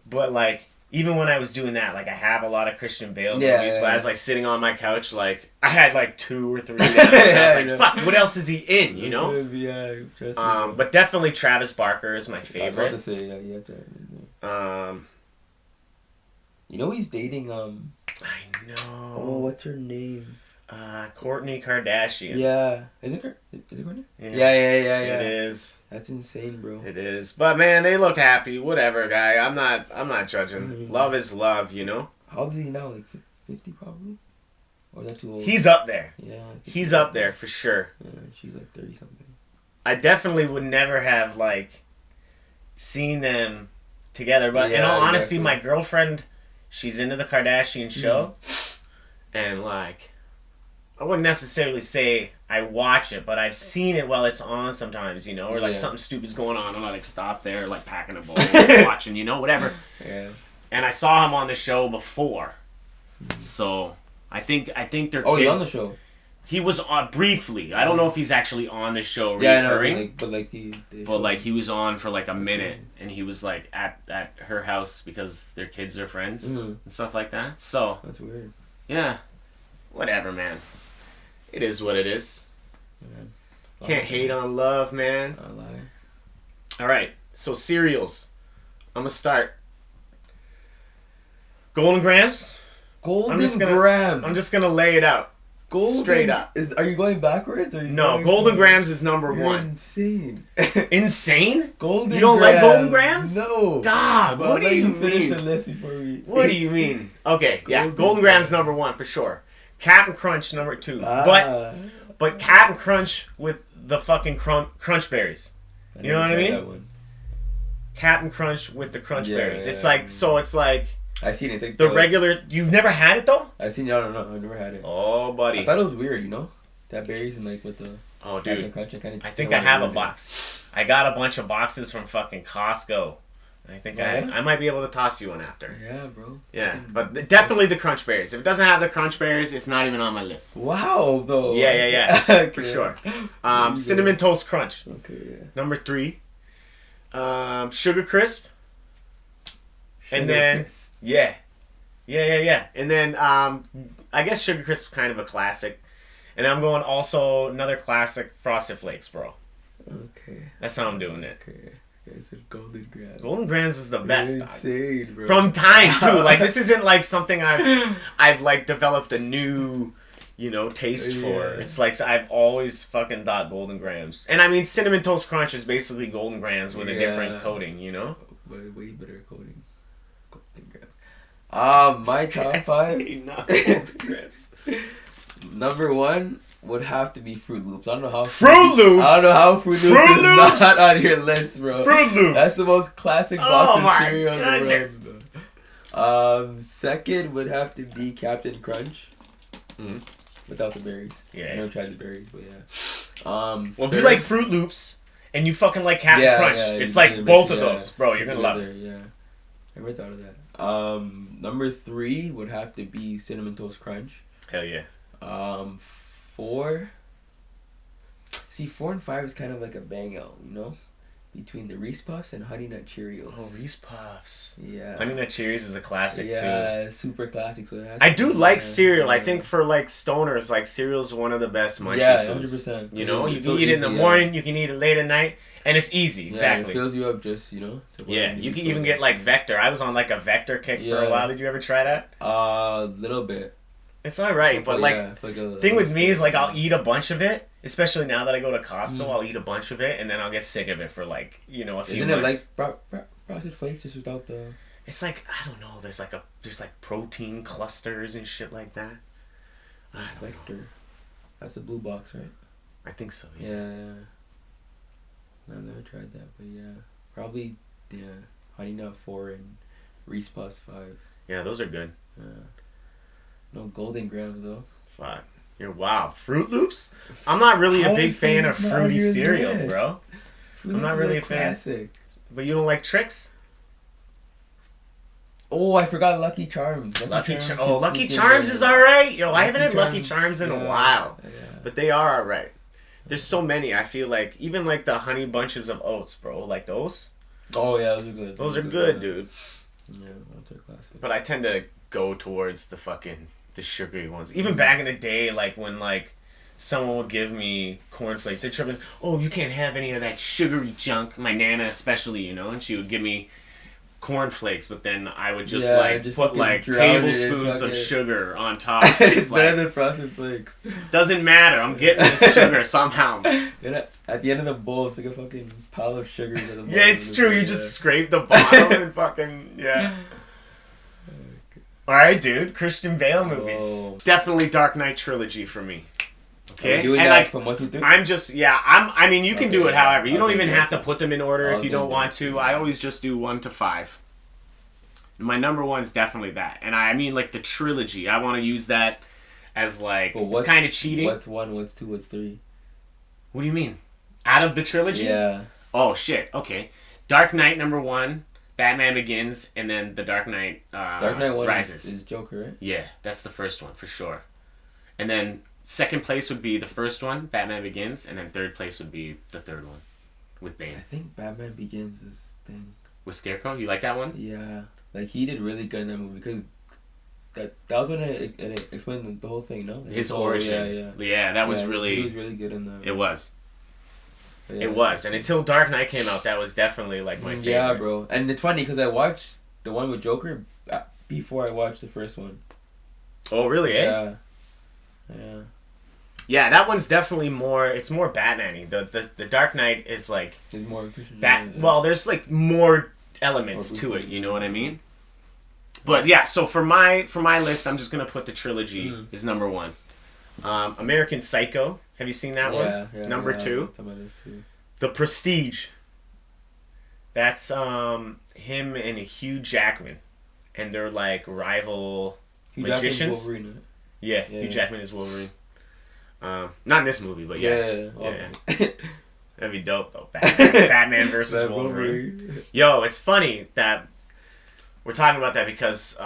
But, like, even when I was doing that, like, I have a lot of Christian Bale movies, but I was, like, sitting on my couch, like, I had, like, 2 or 3 down. I was like, fuck, what else is he in, you know? Yeah, trust me. But definitely Travis Barker is my favorite. I was about to say, yeah, you have to... You know he's dating, I know. Oh, what's her name? Kourtney Kardashian. Yeah. Is it Kourtney? Yeah. Yeah. It is. That's insane, bro. It is. But man, they look happy. Whatever, guy. I'm not judging. Love is love, you know? How old is he now? Like 50 probably? Or is that too old? He's up there. Yeah. He's up there for sure. Yeah, she's like 30 something. I definitely would never have like seen them together, but in all honesty, my girlfriend, she's into the Kardashian show. And like I wouldn't necessarily say I watch it, but I've seen it while it's on sometimes, you know, or like something stupid's going on, and I like stop there, like packing a bowl, watching, you know, whatever. Yeah. And I saw him on the show before, so I think they're. Oh, he's on the show. He was on briefly. I don't know if he's actually on the show Yeah, recurring. But he was on for like a minute, and he was like at her house because their kids are friends and stuff like that. So that's weird. Yeah, whatever, man. It is what it is. Man. Can't hate on love, man. I lie. All right, so cereals. I'm gonna start. Golden Grams. Golden Grams. I'm just gonna lay it out. Straight up. Are you going backwards? Or no, Golden Grams is number You're one. Insane. Insane? Golden You don't like Golden Grams? No. Dog, what do you mean? The list before we... What do you mean? Okay, Golden Grams number one for sure. Captain Crunch number two. But Captain Crunch with the fucking crunch berries. You know what I mean? Captain Crunch with the crunch berries. It's like, so it's like... I seen it. Like the regular... You've never had it though? I seen it. No, I've never had it. Oh, buddy. I thought it was weird, you know? That berries and like with the... Oh, dude. Crunch, I think I have a box. I got a bunch of boxes from fucking Costco. I think I might be able to toss you one after. Yeah, bro. Yeah, but definitely the crunch berries. If it doesn't have the crunch berries, it's not even on my list. Wow, though. Yeah. Okay. For sure. Cinnamon Toast Crunch. Okay, yeah. Number 3. Sugar Crisp. And then... Crisp. Yeah. And then I guess Sugar Crisp is kind of a classic. And I'm going also another classic, Frosted Flakes, bro. Okay. That's how I'm doing it. Okay. It's Golden Grams. Golden Grams is the best. Insane, bro. From time too. Like this isn't like something I've like developed a new, you know, taste for. It's like I've always fucking thought Golden Grams. And I mean Cinnamon Toast Crunch is basically Golden Grams with a different coating, you know? Way better coating. Golden Grams. My top 5. Golden Grams. Number 1 would have to be Fruit Loops. I don't know how Fruit Loops is not on your list, bro. Fruit Loops. That's the most classic box of cereal in the world. Second would have to be Captain Crunch. Without the berries. Yeah. I never tried the berries, but yeah. Well, if you like Fruit Loops and you fucking like Captain Crunch, it's like both of those, bro. You're gonna love it. Yeah. I never thought of that. Number 3 would have to be Cinnamon Toast Crunch. Hell yeah. 4. See, 4 and 5 is kind of like a bang out, you know? Between the Reese Puffs and Honey Nut Cheerios. Oh, Reese Puffs. Yeah. Honey Nut Cheerios is a classic too. Yeah, super classic. So I do like cereal. I think for like stoners, like cereal's one of the best munchy foods. 100%. You know, you can eat it in the morning, you can eat it late at night, and it's easy. Exactly. It fills you up just, you know. Yeah, you can even get like Vector. I was on like a Vector kick for a while. Did you ever try that? A little bit. It's alright, but like, thing with me is like I'll eat a bunch of it, especially now that I go to Costco. I'll eat a bunch of it, and then I'll get sick of it for like, you know, a few months. Isn't it like Frosted Flakes just without the... It's like, I don't know, there's like protein clusters and shit like that. Vector. That's the blue box, right? I think so, yeah. I've never tried that, but yeah. Probably, Honey Nut 4 and Reese Puffs 5. Yeah, those are good. Yeah. No Golden Grams though. Fuck. You're wow. Fruit Loops? I'm not really a big fan of fruity cereal, bro. I'm not really a fan. But you don't like Trix? Oh, I forgot Lucky Charms. Lucky Charms is alright. Yo, I haven't had Lucky Charms in a while. Yeah. But they are alright. There's so many. I feel like even like the Honey Bunches of Oats, bro. Like those? Oh yeah, those are good. Those are good, dude. Yeah, those are classic. But I tend to go towards the sugary ones. Even back in the day, like when like someone would give me cornflakes, they'd try to, oh, you can't have any of that sugary junk. My nana especially, you know, and she would give me cornflakes, but then I would just put like tablespoons of sugar on top. It's better than Frosted Flakes. Doesn't matter. I'm getting this sugar somehow. At the end of the bowl, it's like a fucking pile of sugar. Yeah, it's true. You just scrape the bottom and fucking Alright, dude. Christian Bale movies. Oh. Definitely Dark Knight trilogy for me. Okay? Doing and that from 1 to 3? I'm just, I mean, you can do it however. You don't even have to put them in order if you don't want to. I always just do 1 to 5. My number 1 is definitely that. And I mean, like, the trilogy. I want to use that as like it's kind of cheating. What's 1? What's 2? What's 3? What do you mean? Out of the trilogy? Yeah. Oh shit. Okay. Dark Knight #1, Batman Begins, and then The Dark Knight. Dark Knight 1 Rises. is Joker, right? Yeah, that's the first one for sure. And then second place would be the first one, Batman Begins, and then third place would be the third one, with Bane. I think Batman Begins was thing. With Scarecrow, you like that one? Yeah, like he did really good in that movie because that was when it explained the whole thing. No, His origin. Yeah, that was really. He was really good in that. It was. Yeah. It was, and until Dark Knight came out, that was definitely like my favorite. Yeah, bro, and it's funny because I watched the one with Joker before I watched the first one. Oh, really? Yeah. Yeah. Yeah, that one's definitely more. It's more Batman-y. The Dark Knight is like. There's more Christian. Well, there's like more elements to it. You know what I mean? But yeah, so for my list, I'm just gonna put the trilogy is #1. American Psycho. Have you seen that one? Yeah. #2. The Prestige. That's him and Hugh Jackman, and they're like rival magicians. Wolverine, yeah, Hugh Jackman is Wolverine. Not in this movie, but yeah. That'd be dope though. Batman versus Wolverine. Yo, it's funny that we're talking about that because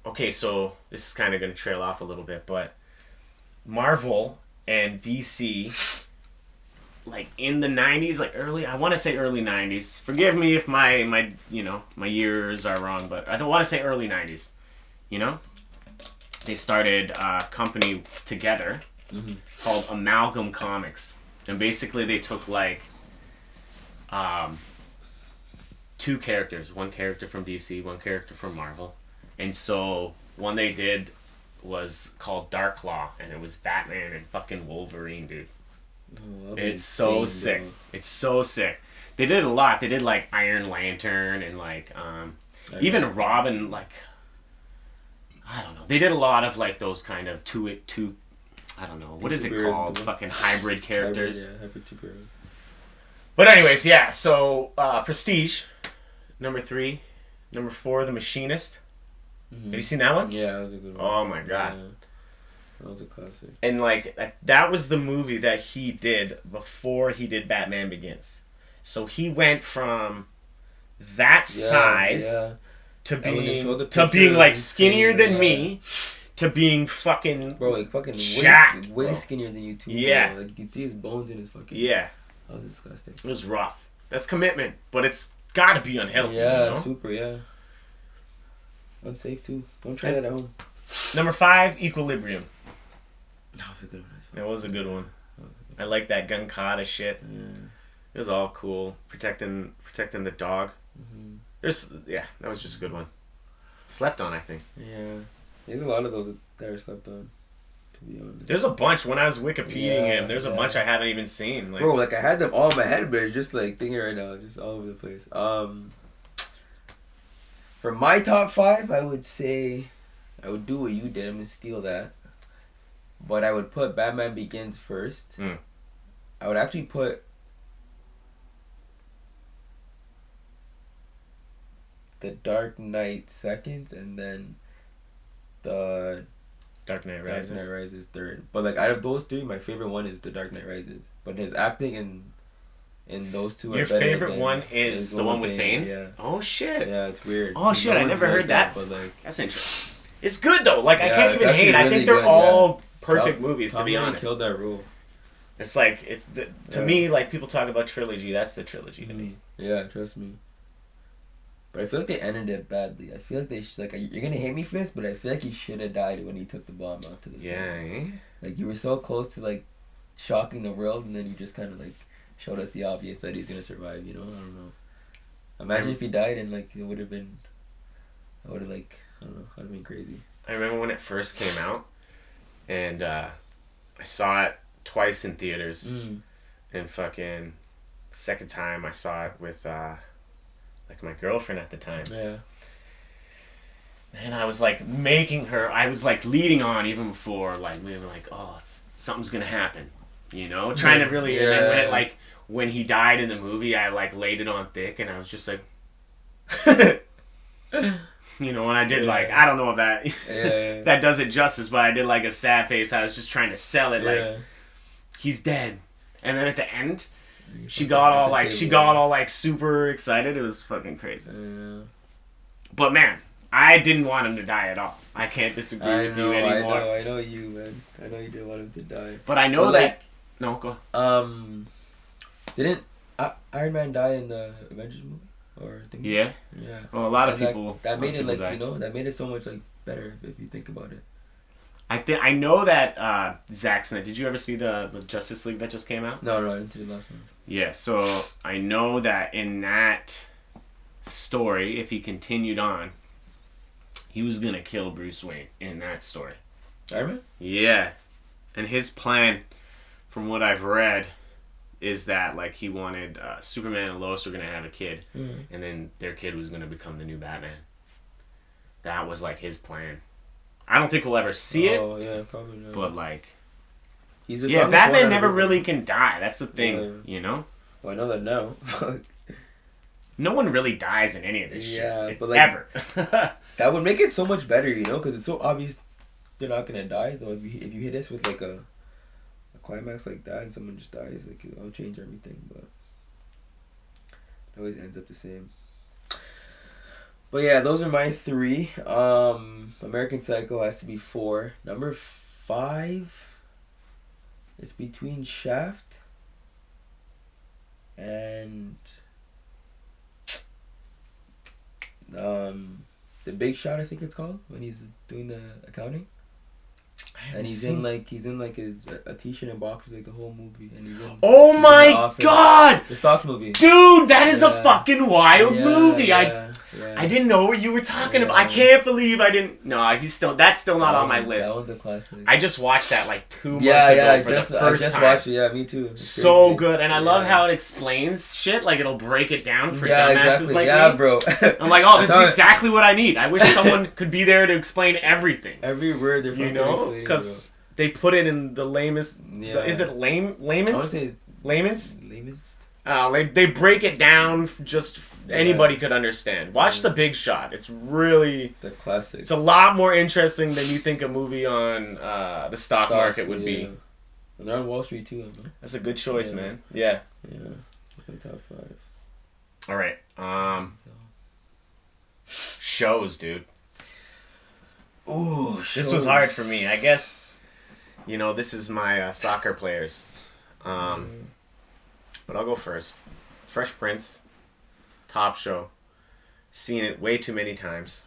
okay, so this is kind of gonna trail off a little bit, but Marvel and DC, like in the 90s, like I want to say early 90s. Forgive me if my years are wrong, but I want to say early 90s. You know, they started a company together called Amalgam Comics, and basically they took like two characters, one character from DC, one character from Marvel, and so one they did was called Dark Claw, and it was Batman and fucking Wolverine, dude. Oh, it's so sick. Bro. It's so sick. They did a lot. They did like Iron Lantern and like even Robin. Like I don't know. They did a lot of like those kind of two. I don't know what is it called? Fucking hybrid characters. Hybrid superheroes. But anyways, yeah. So Prestige, #3, #4, The Machinist. Have you seen that one? Yeah, that was a good one. Oh my god. Yeah. That was a classic. And like that was the movie that he did before he did Batman Begins. So he went from that size to being like skinnier than me to being fucking jacked, way skinnier than you too. Yeah. Bro. Like you can see his bones in his fucking. Yeah. That was disgusting. It was rough. That's commitment, but it's got to be unhealthy. Yeah, you know? Super. Yeah. Unsafe too. Don't try that at home. #5, Equilibrium. That was a good one. That was a good one. I like that gun kata shit. Yeah. It was all cool. Protecting the dog. That was just a good one. Slept on, I think. Yeah. There's a lot of those that are slept on, to be honest. There's a bunch. When I was Wikipediaing him, there's a bunch I haven't even seen. Like, bro, like I had them all in my head, but it's just like thinking right now, just all over the place. For my top 5, I would say I would do what you did. I'm gonna steal that. But I would put Batman Begins first. I would actually put The Dark Knight second, and then the Dark Knight Rises third. But like out of those 3, my favorite one is The Dark Knight Rises. But his acting in those 2 Your are better. favorite one is the one with Bane? Yeah. Oh shit. Yeah, it's weird. Oh shit, I never heard that. But like, that's interesting. It's good though. Like I can't even hate. Really I think they're all perfect movies, to be honest. Killed that role. It's like to me, like people talk about trilogy. That's the trilogy to me. Yeah, trust me. But I feel like they ended it badly. I feel like they you're gonna hate me for this, but I feel like he should have died when he took the bomb out to the field. Like you were so close to like shocking the world, and then you just kind of like showed us the obvious that he's gonna survive. You know, I don't know. Imagine if he died and like it would have been. I would have like I don't know. I'd have been crazy. I remember when it first came out, and I saw it twice in theaters, and fucking second time I saw it with like my girlfriend at the time. Yeah. And I was like I was like leading on even before like we were like, oh, something's gonna happen, you know, trying to really. And then when when he died in the movie, I like laid it on thick, and I was just like. You know, when I did like, I don't know if that that does it justice, but I did like a sad face. I was just trying to sell it like he's dead, and then at the end, she got all like super excited. It was fucking crazy. Yeah. But man, I didn't want him to die at all. I can't disagree with you anymore. I know you, man. I know you didn't want him to die. But I know that. No, go. Didn't Iron Man die in the Avengers movie? Or yeah. Well, a lot of people. That made it like die. That made it so much like better if you think about it. I know that Zack Snyder. Did you ever see the Justice League that just came out? No, I didn't see the last one. Yeah, so I know that in that story, if he continued on, he was gonna kill Bruce Wayne in that story. Iron Man? Yeah, and his plan, from what I've read, is that like he wanted Superman and Lois were gonna have a kid, and then their kid was gonna become the new Batman. That was like his plan. I don't think we'll ever see it. Oh yeah, probably not. But like, he's Batman never really can die. That's the thing, you know. Well, I know that now. No one really dies in any of this shit. But like, ever. That would make it so much better, you know, because it's so obvious they're not gonna die. So if you hit us with like a climax like that and someone just dies, like it'll change everything. But it always ends up the same. But yeah, those are my 3. American Psycho has to be 4. Number 5. It's between Shaft and The Big Shot, I think it's called, when he's doing the accounting. And he's in his a t-shirt and boxers like the whole movie, and he's in. Oh my god! The Stocks movie. Dude, that is a fucking wild movie. I didn't know what you were talking about. I can't believe I didn't. No, that's still not on my list. That was a classic. I just watched that like 2 months ago for the first time. I just watched it. Yeah, me too. So good, and I love how it explains shit. Like it'll break it down for dumbasses like me. Bro. I'm like, oh, this is exactly what I need. I wish someone could be there to explain everything. Every word they're fucking explaining. Because they put it in the lamest. Yeah. Is it layman's? I want to say layman's. They break it down. Just anybody could understand. Watch The Big Shot. It's a classic. It's a lot more interesting than you think a movie on the stock market would be. And they're on Wall Street too. Man. That's a good choice, man. Yeah. My top 5. All right. Shows, dude. Ooh, this was hard for me. I guess, this is my soccer players. But I'll go first. Fresh Prince. Top show. Seen it way too many times.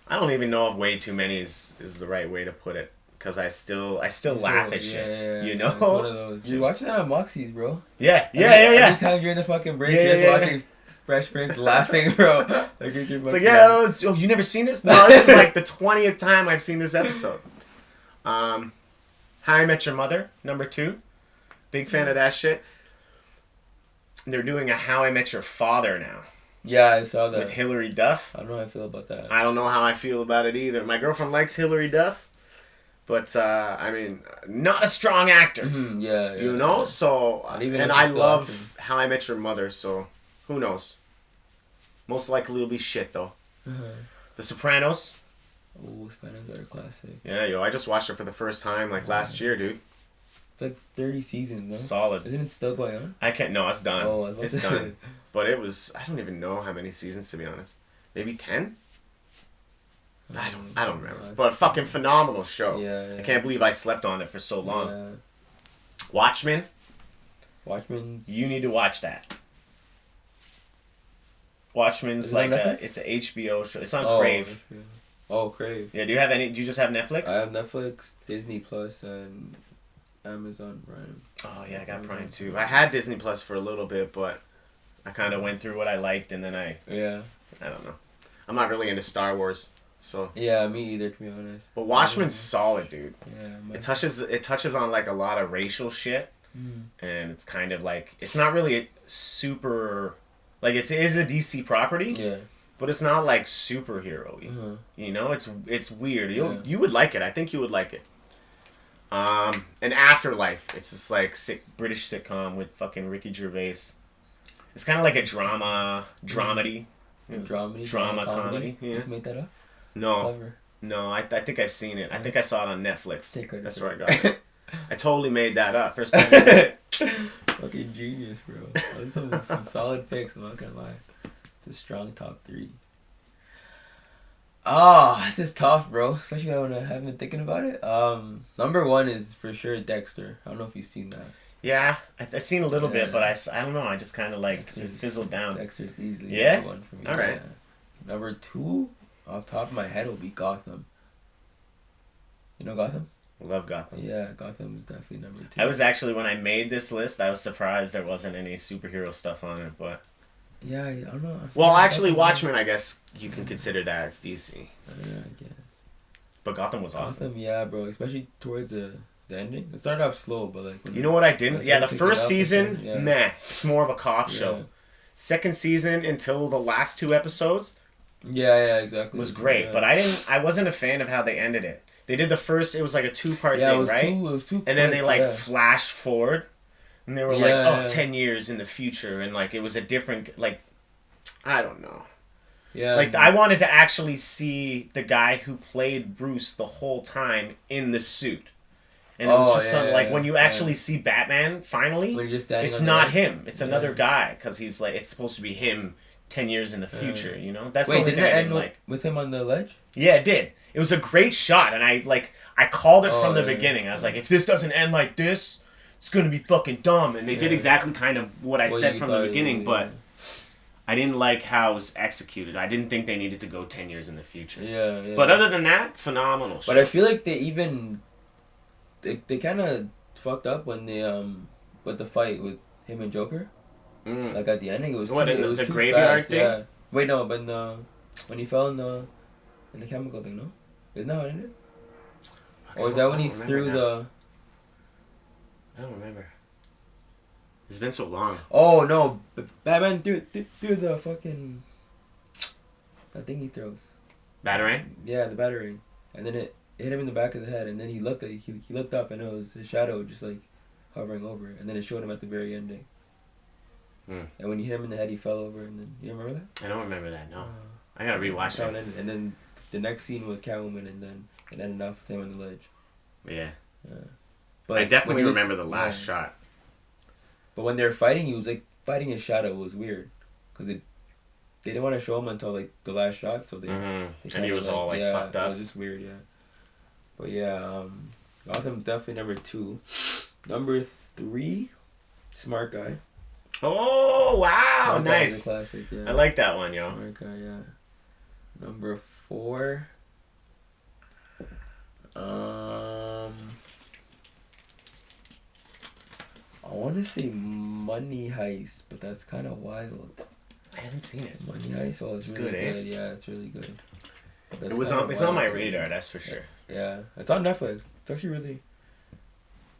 I don't even know if way too many is the right way to put it. Because I still laugh at shit. You know? It's one of those. You watch that on Moxie's, bro. Yeah. Every time you're in the fucking break, you're just watching Fresh Prince laughing, bro. It's like, you never seen this? No, this is like the 20th time I've seen this episode. How I Met Your Mother, number 2. Big fan of that shit. They're doing a How I Met Your Father now. Yeah, I saw that. With Hilary Duff. I don't know how I feel about that. I don't know how I feel about it either. My girlfriend likes Hilary Duff. But, not a strong actor. Mm-hmm, yeah. You know? So, and I love How I Met Your Mother, so who knows? Most likely it'll be shit, though. Uh-huh. The Sopranos. Oh, Sopranos are a classic. Yeah, I just watched it for the first time, last year, dude. It's like 30 seasons, no? Solid. Isn't it still going on? No, it's done. Oh, it's done. But it was, I don't even know how many seasons, to be honest. Maybe 10? I don't remember. But a fucking phenomenal show. Yeah. I can't believe I slept on it for so long. Yeah. Watchmen. You need to watch that. Watchmen's it's an HBO show. It's on Crave. Crave. Yeah, do you just have Netflix? I have Netflix, Disney Plus, and Amazon Prime. Oh yeah, I got Prime too. I had Disney Plus for a little bit, but I kind of went through what I liked, and then I don't know. I'm not really into Star Wars, so. Yeah, me either, to be honest. But Watchmen's solid, dude. Yeah. It touches on a lot of racial shit, and it's kind of it's not really a super. It is a DC property. Yeah. But it's not superhero-y. Uh-huh. You know, it's weird. You would like it. I think you would like it. And Afterlife. It's this British sitcom with fucking Ricky Gervais. It's kind of like a dramedy. Drama comedy. Yeah. You just made that up? No. Clever. No, I think I've seen it. I think I saw it on Netflix. Take credit. That's where I got it. I totally made that up. First time. Fucking genius, bro. Those are some solid picks, I'm not gonna lie. It's a strong top 3. Oh, this is tough, bro. Especially when I haven't been thinking about it. Number 1 is for sure Dexter. I don't know if you've seen that. Yeah, I've seen a little bit, but I don't know. I just kind of like fizzled down. Dexter's easily number 1 for me. All right. Yeah. Number 2, off the top of my head, will be Gotham. You know Gotham? Love Gotham. Yeah, Gotham is definitely number 2. I was actually, when I made this list, I was surprised there wasn't any superhero stuff on it, but... Yeah, I don't know. Well, actually, Watchmen, I guess you can consider that as DC. Yeah, I guess. But Gotham was awesome. Gotham, yeah, bro. Especially towards the ending. It started off slow, but like... You know what I didn't? Yeah, the first season, meh. It's more of a cop show. Second season, until the last 2 episodes... Yeah, exactly. Was great, but I wasn't a fan of how they ended it. They did the first, it was like a 2-part thing, right? It was too and then they flashed forward. And they were 10 years in the future. And like, it was a different, like, I don't know. Yeah. Like, I wanted to actually see the guy who played Bruce the whole time in the suit. And it was just when you actually see Batman, finally, it's not him. It's another guy. Because he's like, it's supposed to be him 10 years in the future, you know? That's the only thing I didn't like. With him on the ledge? Yeah, it did. It was a great shot, and I called it from the beginning. I was like, if this doesn't end like this, it's gonna be fucking dumb. And they did exactly kind of what I said from the beginning, but I didn't like how it was executed. I didn't think they needed to go 10 years in the future. Yeah. But other than that, phenomenal But I feel like they kind of fucked up when they with the fight with him and Joker. Like at the ending, it was too graveyard fast. thing. Yeah. Wait, no, but when he fell in the chemical thing, no, isn't that how it ended? Or is that when he threw the? I don't remember. It's been so long. Oh no! Batman threw the fucking that thing he throws. Batarang? Yeah, the batarang, and then it hit him in the back of the head, and then he looked up, and it was his shadow just like hovering over it, and then it showed him at the very ending. And when you hit him in the head, he fell over, and then you remember that? I don't remember that. No, I gotta rewatch it. And then the next scene was Catwoman, and then it ended off with him on the ledge. Yeah. But I definitely remember the last shot. But when they were fighting, he was like fighting his shadow was weird, because they didn't want to show him until like the last shot, so they and he was all fucked up. It was just weird, yeah. But yeah, Gotham's definitely number 2. Number 3, Smart Guy. Oh wow, Smart nice! Classic, yeah. I like that one, yo. Smart Guy, yeah. Number 4. I want to say Money Heist, but that's kind of wild. I haven't seen it. Money Heist, it's really good. Yeah, it's really good. It's on my radar, that's for sure. Yeah, it's on Netflix. It's actually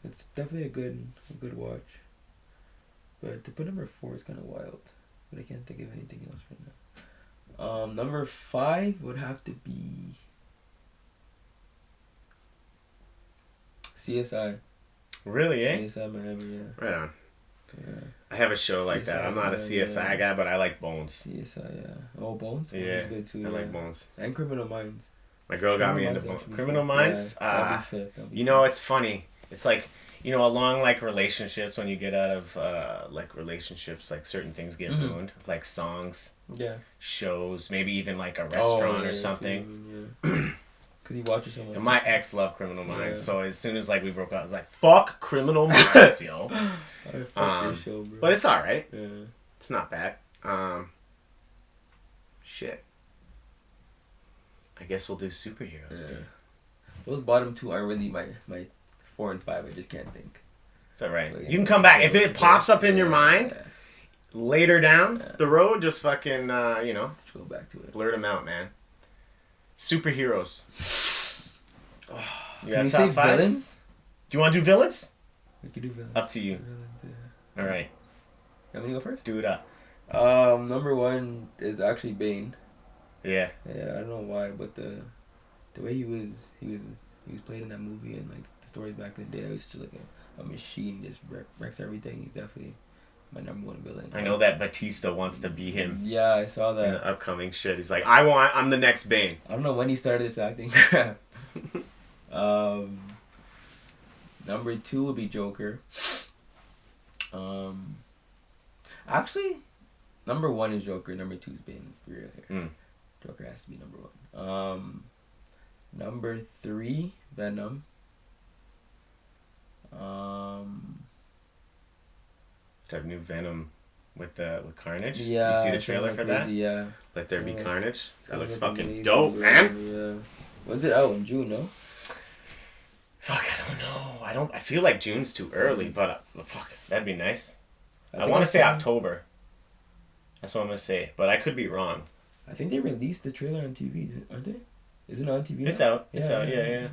it's definitely a good watch. But to put number 4 is kind of wild. But I can't think of anything else right now. Number 5 would have to be CSI. Really, eh? CSI Miami, yeah. Right on. Yeah. I have a show like that. I'm not a CSI guy, but I like Bones. CSI, yeah. Oh, Bones? Yeah, Bones is good too, I like Bones. And Criminal Minds. My girl got me into Bones. Criminal Minds? You know, it's funny. It's like, you know, along like relationships, when you get out of like relationships, like certain things get ruined, like songs, shows, maybe even like a restaurant or something. Because he watches so much. And my ex loved Criminal Minds, so as soon as like we broke up, I was like, "Fuck Criminal Minds, yo." Fuck this show, bro. But it's all right. Yeah. It's not bad. Shit. I guess we'll do superheroes, dude. Those bottom 2 aren't really my 4 and 5. I just can't think. It's alright. You can come back. If it pops up in your mind later down the road, just fucking, you know, go back to it. Blurt them out, man. Superheroes. Can we say villains? Do you want to do villains? We can do villains. Up to you. Villains, Alright. You want me to go first? Do it up. Number 1 is actually Bane. Yeah. Yeah, I don't know why, but the way he was played in that movie, and like the stories back in the day, it was just like a machine, just wrecks everything. He's definitely my number one villain. I know that Batista wants to be him. Yeah, I saw that. In the upcoming shit. He's like, I'm the next Bane. I don't know when he started this acting crap. Number 2 would be Joker. Actually, number 1 is Joker. Number 2 is Bane. Let's be real here. Joker has to be number 1. Number 3, Venom. That new Venom with Carnage. Yeah. You see the trailer for that? Yeah. Let There Be Carnage. That looks fucking amazing, dope, man. Yeah. When's it out? In June? No. Fuck, I don't know. I feel like June's too early, but fuck, that'd be nice. I want to say October. That's what I'm gonna say, but I could be wrong. I think they released the trailer on TV, aren't they? Is it on TV now? It's out. It's out. Yeah.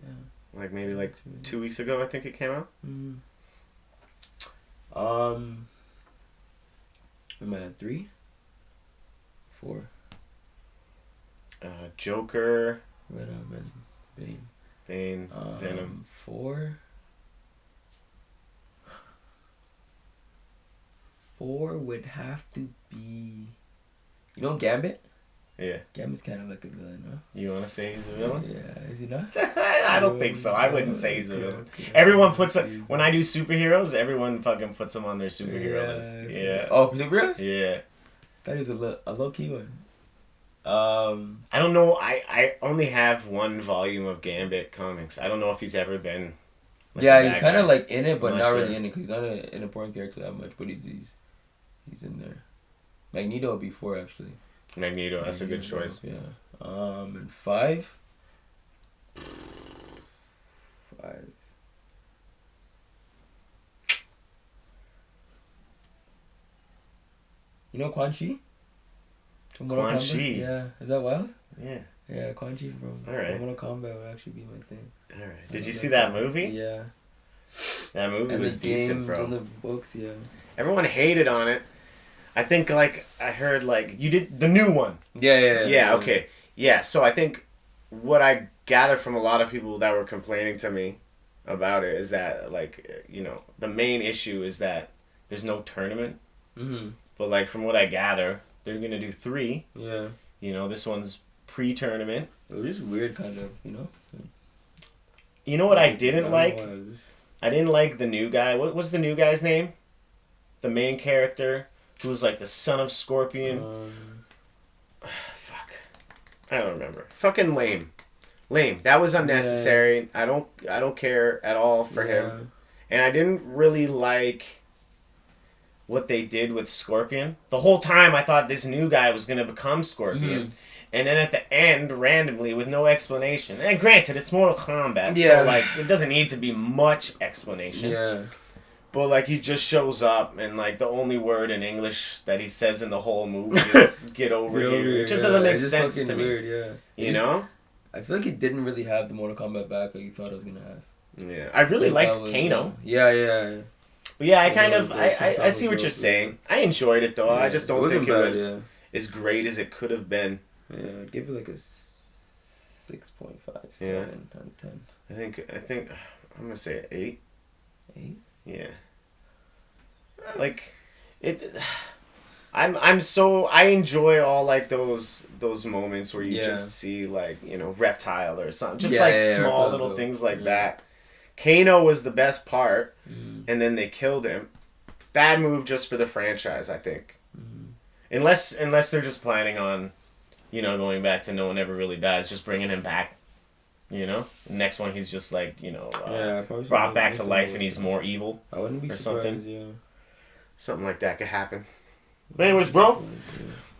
Yeah. Like maybe 2 weeks ago, I think it came out. Am I at 3? 4. Joker. Venom and Bane. Bane. Venom. 4. 4 would have to be. You know Gambit? Yeah. Gambit's kind of like a villain, huh? You want to say he's a villain? Yeah, is he not? I don't think so. I wouldn't say he's a villain. Everyone puts when I do superheroes, everyone fucking puts him on their superhero list. Yeah. Oh, superheroes? Yeah. Thought he was a low key one. I don't know. I only have one volume of Gambit comics. I don't know if he's ever been. Yeah, he's kind of like in it, but I'm not not really sure. in it because he's not an important character that much. But he's in there. Magneto would be 4 actually. Magneto. That's a good choice. Yeah. And 5. 5. You know Quan Chi? Quan Chi? Yeah. Is that wild? Yeah. Yeah, Quan Chi from Mortal Kombat would actually be my thing. Alright. Did you see that movie? Yeah. That movie And was the decent, games bro. and the books, yeah. Everyone hated on it. I think I heard you did the new one. Yeah. Okay. Yeah. So I think what I gathered from a lot of people that were complaining to me about it is that the main issue is that there's no tournament. Mm-hmm. But from what I gather, they're gonna do 3. Yeah. This one's pre-tournament. It was just weird, kind of, You know what I didn't like? Know I didn't like the new guy. What was the new guy's name? The main character who was the son of Scorpion. Fuck. I don't remember. Fucking lame. Lame. That was unnecessary. Yeah. I don't care at all for him. And I didn't really like what they did with Scorpion. The whole time I thought this new guy was going to become Scorpion. Mm-hmm. And then at the end, randomly, with no explanation. And granted, it's Mortal Kombat. Yeah. So, it doesn't need to be much explanation. Yeah. But, he just shows up, and, the only word in English that he says in the whole movie is, get over here. It just doesn't make sense to me. Weird, yeah. You know? I feel like he didn't really have the Mortal Kombat back like he thought it was going to have. Yeah. I really liked Kano. Yeah. But, yeah, I see what you're saying. I enjoyed it, though. Yeah. I just don't think it was as great as it could have been. Yeah, I'd give it a 6.5, 7 out of 10. I think I'm gonna say 8. 8? Yeah. I enjoy all those moments where you just see Reptile or something, just small little things like that. Kano was the best part, and then they killed him. Bad move just for the franchise, I think. Unless they're just planning on. Going back to no one ever really dies, just bringing him back. The next one he's just brought back to life and he's more evil. I wouldn't be surprised, something. Something like that could happen. But anyways, bro,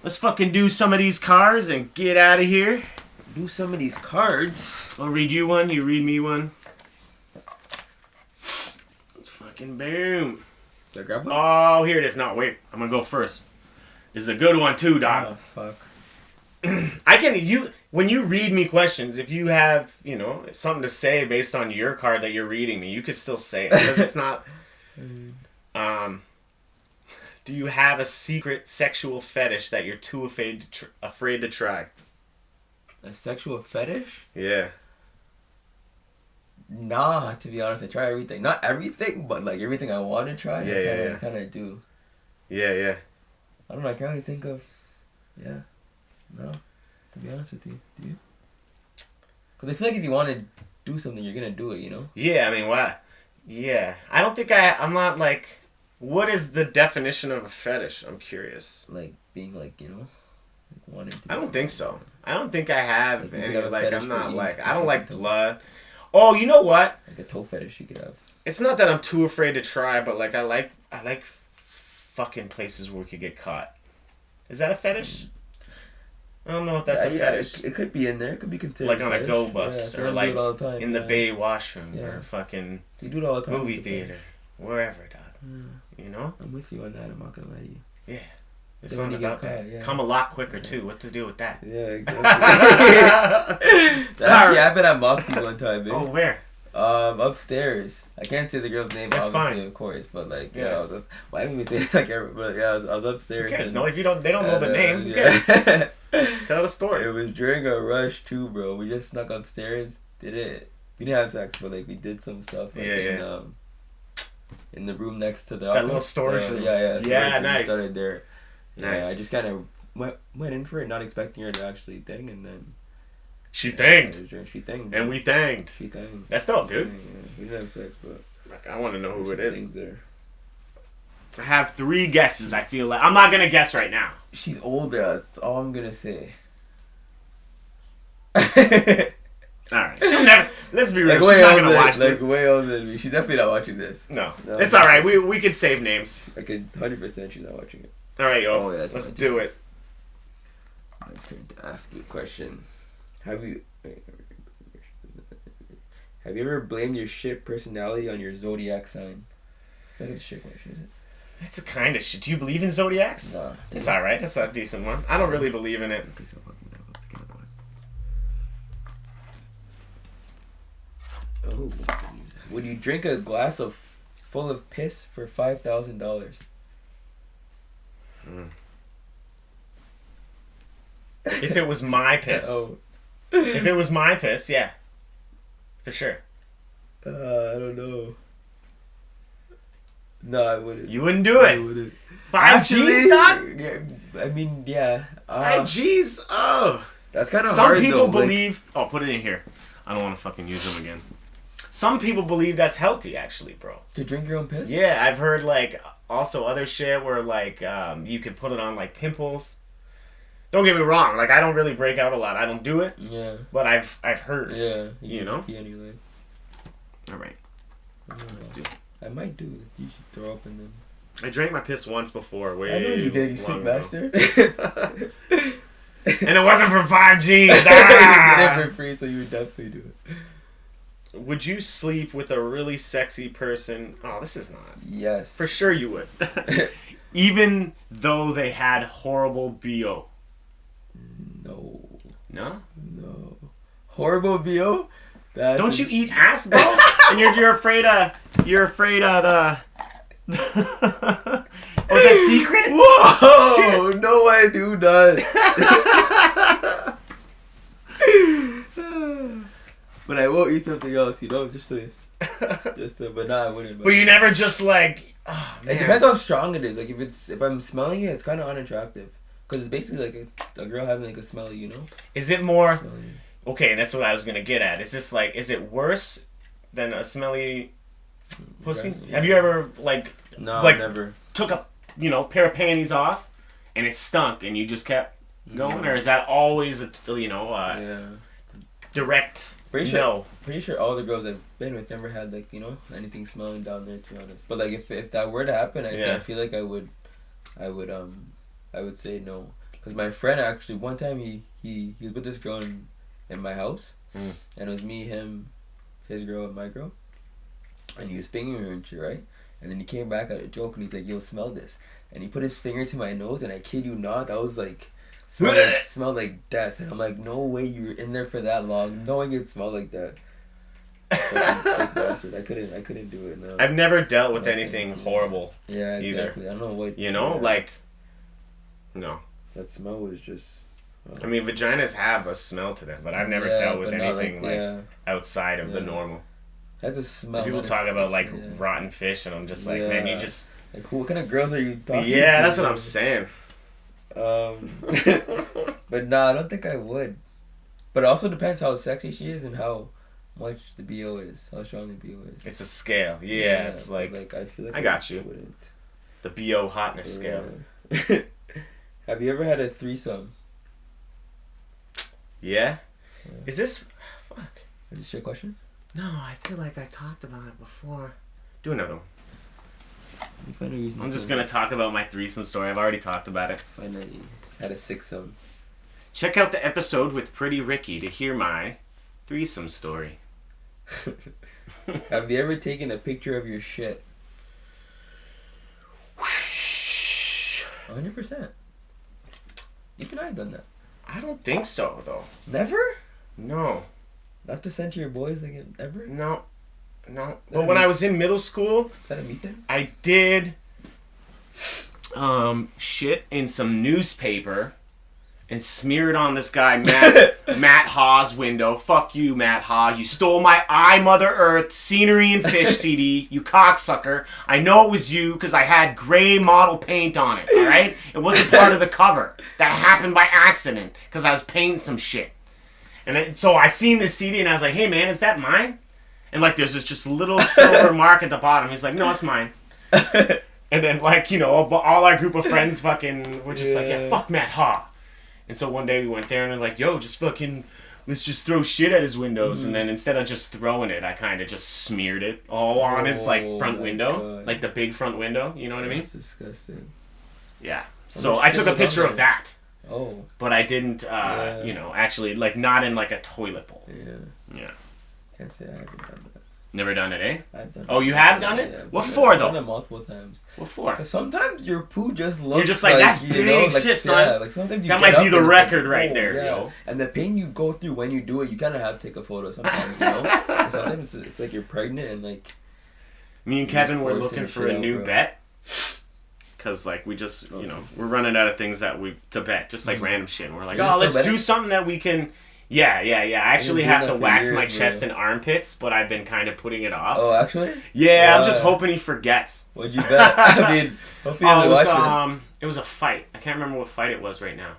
let's fucking do some of these cards and get out of here. Do some of these cards. I'll read you one, you read me one. Let's fucking boom. Did I grab one? Oh, here it is. No, wait. I'm gonna go first. This is a good one too, dog. Oh, fuck. When you read me questions, if you have, something to say based on your card that you're reading me, you could still say it. Because it's not... do you have a secret sexual fetish that you're too afraid to try? A sexual fetish? Yeah. Nah, to be honest, I try everything. Not everything, but like everything I want to try. Yeah, I kind of do. Yeah. I don't know. I can't really think of. Yeah. No. To be honest with you, do you? Because I feel like if you want to do something, you're gonna do it. You know. Yeah, I mean, what? Yeah, I don't think I'm not like. What is the definition of a fetish? I'm curious. Like being like, you know, like wanting to. I don't think so. I don't think I have Like, any. you have a Like fetish I'm for not eating like pussy I don't like and blood. Oh, you know what? Like a toe fetish you could have. It's not that I'm too afraid to try, but like I like fucking places where we could get caught. Is that a fetish? I don't know if that's a fetish. It could be in there. It could be considered Like on fetish. a go bus Yeah, or like all the time, in the Bay washroom or fucking you do it all the time. movie theater, wherever, dog. Yeah. You know? I'm with you on that. I'm not gonna lie to you. Yeah. There's Then when something you about get that. caught, yeah. Come a lot quicker too. What to do with that? Yeah, exactly. That actually happened at Moxie one time, Oh, where? Upstairs. I can't say the girl's name, That's obviously, fine. of course, but like, yeah, I was up. Well, I didn't even say it like ever, but yeah, I was upstairs. Who cares? And, No, if you don't, they don't know the name. Who yeah. cares? Tell the story. It was during a rush too, bro. We just snuck upstairs. Did it? We didn't have sex, but like we did some stuff. Like, in the room next to the that office. little storage room. Yeah. So Yeah, like, nice. We started there. Nice. Yeah, I just kind of went in for it, not expecting her to actually thing, and then She thinged. She thinged. And we thanged. She thinged. That's dope, dude. Yeah. We didn't have sex, but Like, I want to know who it things is. there. I have 3 guesses. I feel like I'm not gonna guess right now. She's older. That's all I'm gonna say. All right. She'll never. Let's be real. Like, She's not gonna watch this. Like way older than me. She's definitely not watching this. No, No. it's all right. We could save names. I could 100% she's not watching it. All right, yo. Oh, yeah, that's let's fine, do too. it. My turn to ask you a question. Have you ever blamed your shit personality on your zodiac sign? That's a shit question, is it? It's a kind of shit. Do you believe in zodiacs? Nah. It's all right. It's a decent one. I don't really believe in it. Okay, so fucking no. Pick another one. Oh, would you drink a glass full of piss for $5,000? If it was my piss. Oh. If it was my piss, yeah. For sure. I don't know. No, I wouldn't. You wouldn't do I it. wouldn't. 5 G's, dog? Yeah, I mean, yeah. 5 G's? Oh. That's kind of Some hard, people though. believe... Oh, put it in here. I don't want to fucking use them again. Some people believe that's healthy, actually, bro. To drink your own piss? Yeah, I've heard, like, also other shit where, like, you could put it on, like, pimples. Don't get me wrong. Like, I don't really break out a lot. I don't do it. Yeah. But I've heard. Yeah. You know? Pee anyway. All right. Let's do it. I might do it. You should throw up in them. I drank my piss once before. I know you did, you sick long ago. bastard. And it wasn't for 5 G's. You did Ah! it for free, so you would definitely do it. Would you sleep with a really sexy person? Oh, this is not. Yes. For sure you would. Even though they had horrible BO. No. No? No. Horrible VO? Don't you eat ass, bro? And you're afraid of the... Was that secret? Whoa! Shit. No, I do not. But I will eat something else, you know, just to, but nah, I wouldn't. But you never just like, oh, man. It depends how strong it is. Like if I'm smelling it, it's kind of unattractive. Cause it's basically like a girl having like a smelly, you know. Is it more? Smelly. Okay, that's what I was gonna get at. Is this like, is it worse than a smelly pussy? Yeah. Have you ever like, No, like, never. took a pair of panties off, and it stunk, and you just kept going, or is that always a Yeah. direct? Pretty sure. No. Pretty sure all the girls I've been with never had like anything smelling down there. To be honest, but like if that were to happen, I feel like I would say no. Cause my friend actually one time he was with this girl in my house, and it was me, him, his girl, and my girl, and he was fingering her and shit, right? And then he came back at a joke and he's like, "Yo, smell this," and he put his finger to my nose, and I kid you not, that was like. Smelled like death, and I'm like, no way you were in there for that long, knowing it smelled like that. Fucking sick bastard. I couldn't do it. No. I've never dealt with anything horrible. Yeah, exactly. Either. I don't know what. Like, no. That smell was just. I mean, vaginas have a smell to them, but I've never dealt with anything outside of the normal. That's a smell. People talk about like rotten fish, and I'm just like, man, you just like, what kind of girls are you talking to? Yeah, that's what I'm saying. But nah, I don't think I would. But it also depends how sexy she is and how much the BO is, how strong the BO is. It's a scale. Yeah, it's like I feel like I got you. Wouldn't. The BO hotness scale. Have you ever had a threesome? Yeah? Is this... Fuck. Is this your question? No, I feel like I talked about it before. Do another one. I'm just going to talk about my threesome story. I've already talked about it. Finally had a sixsome. Check out the episode with Pretty Ricky to hear my threesome story. Have you ever taken a picture of your shit? 100%. Even I've done that. I don't think so, though. Never? No. Not to send to your boys like ever? No. But when I was in middle school, is that a me thing? I did shit in some newspaper and smear it on this guy, Matt Haw's window. Fuck you, Matt Haw. You stole my I, Mother Earth, Scenery and Fish CD, you cocksucker. I know it was you because I had gray model paint on it, alright? It wasn't part of the cover. That happened by accident because I was painting some shit. And so I seen this CD and I was like, hey man, is that mine? And like there's this just little silver mark at the bottom. He's like, no, it's mine. And then like, you know, all our group of friends fucking were just like, yeah, fuck Matt Haw. And so one day we went there and they're like, yo, just fucking, let's just throw shit at his windows. And then instead of just throwing it, I kind of just smeared it all on his like front window. God. Like the big front window, you know what I mean? That's disgusting. Yeah. So I took a picture of that. Oh. But I didn't, you know, actually, like not in like a toilet bowl. Yeah. Can't say I haven't done that. Never done it, eh? I've done you have done it? Yeah, what for, though? I've done it multiple times. What for? Because sometimes your poo just looks You're just like that's big shit, son. Yeah, like sometimes you that might be the record right there, yo. And the pain you go through when you do it, you kind of have to take a photo sometimes, you know? Sometimes it's like you're pregnant and like... Me and Kevin were looking for a new bet. Because, like, we just, you know, we're running out of things to bet. Just, like, random shit. And we're like, let's do something that we can... Yeah. I actually have to wax my chest and armpits, but I've been kind of putting it off. Oh, actually? Yeah, I'm just hoping he forgets. What'd you bet? I mean, hopefully it was a fight. I can't remember what fight it was right now.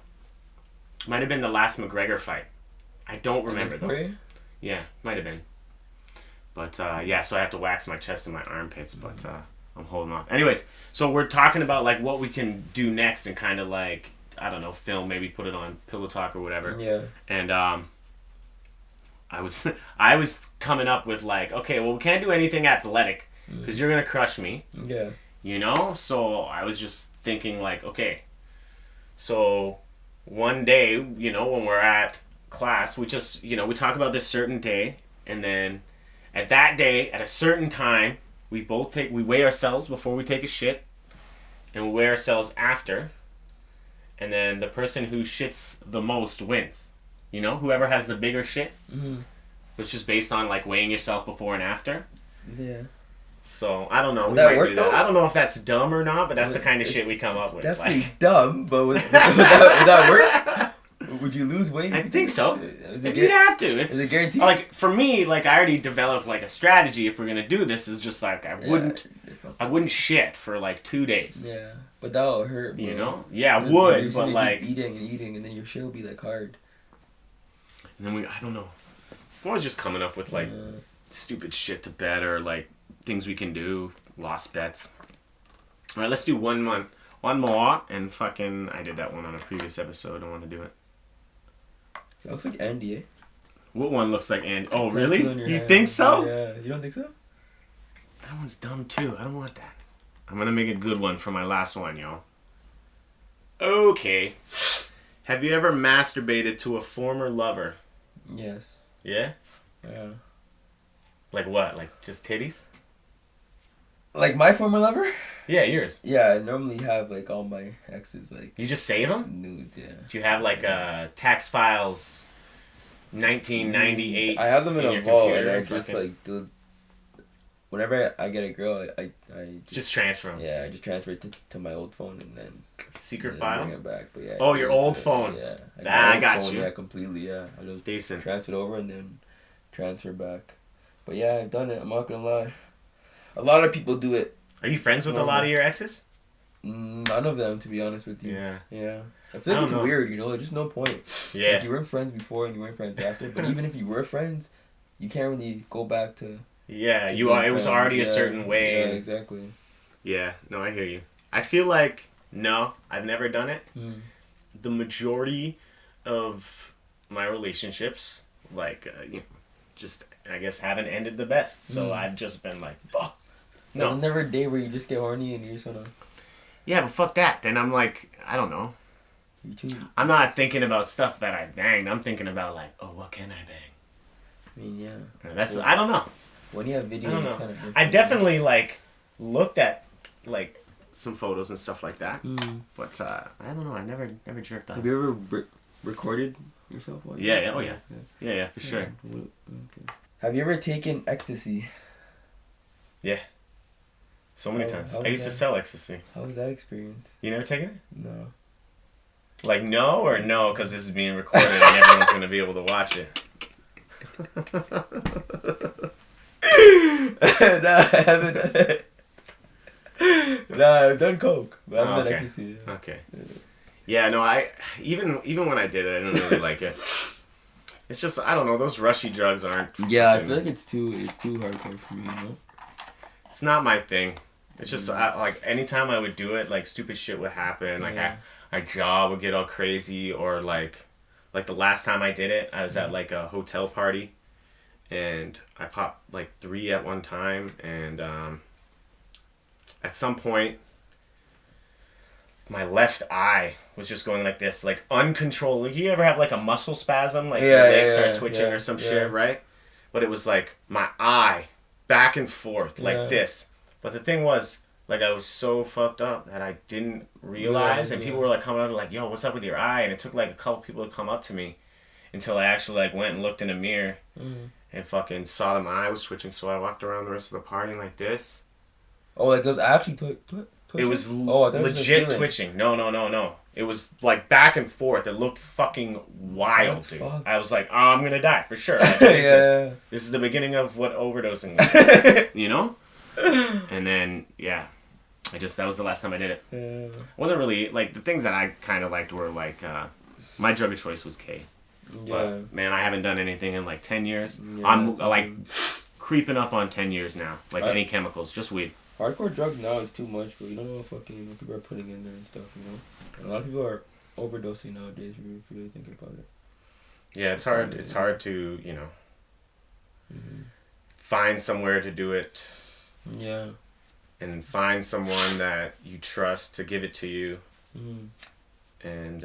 Might have been the last McGregor fight. I don't remember, though. Yeah, might have been. But, yeah, so I have to wax my chest and my armpits, but I'm holding off. Anyways, so we're talking about, like, what we can do next and kind of, like... I don't know, film, maybe put it on Pillow Talk or whatever. Yeah. And I was coming up with like, okay, well we can't do anything athletic because you're gonna crush me. Yeah. You know, so I was just thinking like, okay, so one day, you know, when we're at class, we just, you know, we talk about this certain day, and then at that day, at a certain time, we weigh ourselves before we take a shit, and we weigh ourselves after. And then the person who shits the most wins. You know? Whoever has the bigger shit. Mm-hmm. It's just based on, like, weighing yourself before and after. Yeah. So, I don't know. Would that work, though? I don't know if that's dumb or not, but that's the kind of shit we come up with. Definitely like. Dumb, but would that work? Would you lose weight? I think so. You'd have to. Is it guaranteed? Like, for me, like, I already developed, like, a strategy if we're going to do this. Is just, like, I wouldn't shit for, like, 2 days. Yeah. But that would hurt, bro. You know? Yeah, it would, but like... Eating, and then your shit will be, like, hard. And then I don't know. I was just coming up with, like, stupid shit to bet or, like, things we can do. Lost bets. Alright, let's do one more, and fucking... I did that one on a previous episode. I want to do it. That looks like Andy, eh? What one looks like Andy? Oh, really? You think so? Yeah. You don't think so? That one's dumb, too. I don't want that. I'm going to make a good one for my last one, y'all. Okay. Have you ever masturbated to a former lover? Yes. Yeah? Yeah. Like what? Like just titties? Like my former lover? Yeah, yours. Yeah, I normally have like all my exes like... You just save them? Nudes, yeah. Do you have like tax files 1998? I have them in a vault and I just like do... Whenever I get a girl, I just transfer them. Yeah, I just transfer it to my old phone and then secret file. Bring it back, but yeah. Oh, your old phone. Yeah, I got you. Yeah, completely. Yeah, I just decent. transfer it over and then transfer back. But yeah, I've done it. I'm not gonna lie. A lot of people do it. Are you friends with a lot of your exes? None of them, to be honest with you. Yeah. Yeah. I feel like it's weird, you know. There's just no point. Yeah. Like, you weren't friends before and you weren't friends after. But even if you were friends, you can't really go back to. Yeah, you are. It was already a certain way. Yeah, exactly. Yeah. No, I hear you. I feel like no, I've never done it. The majority of my relationships, like, just I guess haven't ended the best. So I've just been like, fuck. No, never a day where you just get horny and you're just gonna. Yeah, but fuck that. Then I'm like, I don't know. I'm not thinking about stuff that I banged. I'm thinking about like, oh, what can I bang? I mean, yeah. That's I don't know. When you have videos, I don't know. It's kind of different. I definitely like looked at like some photos and stuff like that, but I don't know. I never jerked off. Have you ever recorded yourself? Yeah. Oh yeah. Yeah, for sure. Okay. Have you ever taken ecstasy? Yeah. So many times. I used to sell ecstasy. How was that experience? You never taken it? No. Like no or no, because this is being recorded and everyone's gonna be able to watch it. No, I haven't done it. No, I've done coke, but I haven't done ecstasy. Okay. Yeah, no, I even when I did it, I didn't really like it. It's just I don't know. Those rushy drugs aren't. Yeah, I feel like it's too hardcore for me. You know. It's not my thing. It's just like anytime I would do it, like stupid shit would happen. Like my jaw would get all crazy, or like the last time I did it, I was at like a hotel party, and I popped like 3 at one time, and at some point, my left eye was just going like this, like uncontrollably. You ever have like a muscle spasm, like your legs start twitching or some shit, right? But it was like my eye back and forth like this. But the thing was, like, I was so fucked up that I didn't realize, and people were like coming up like, "Yo, what's up with your eye?" And it took like a couple people to come up to me until I actually like went and looked in a mirror and fucking saw that my eye was twitching. So I walked around the rest of the party like this. Oh, like it was actually twitching? It was legit twitching. No. It was like back and forth. It looked fucking wild, dude. I was like, oh, I'm gonna die for sure. Like, this is the beginning of what overdosing is. You know? And then, that was the last time I did it. It wasn't really, like, the things that I kind of liked were, like, my drug of choice was K. But, man, I haven't done anything in, like, 10 years. I'm, like, creeping up on 10 years now. Like, any chemicals, just weed. Hardcore drugs now is too much, but you don't know what people are putting in there and stuff, you know? And a lot of people are overdosing nowadays, if you really think about it. Yeah, it's hard. It's hard to, you know, find somewhere to do it. Yeah. And find someone that you trust to give it to you. And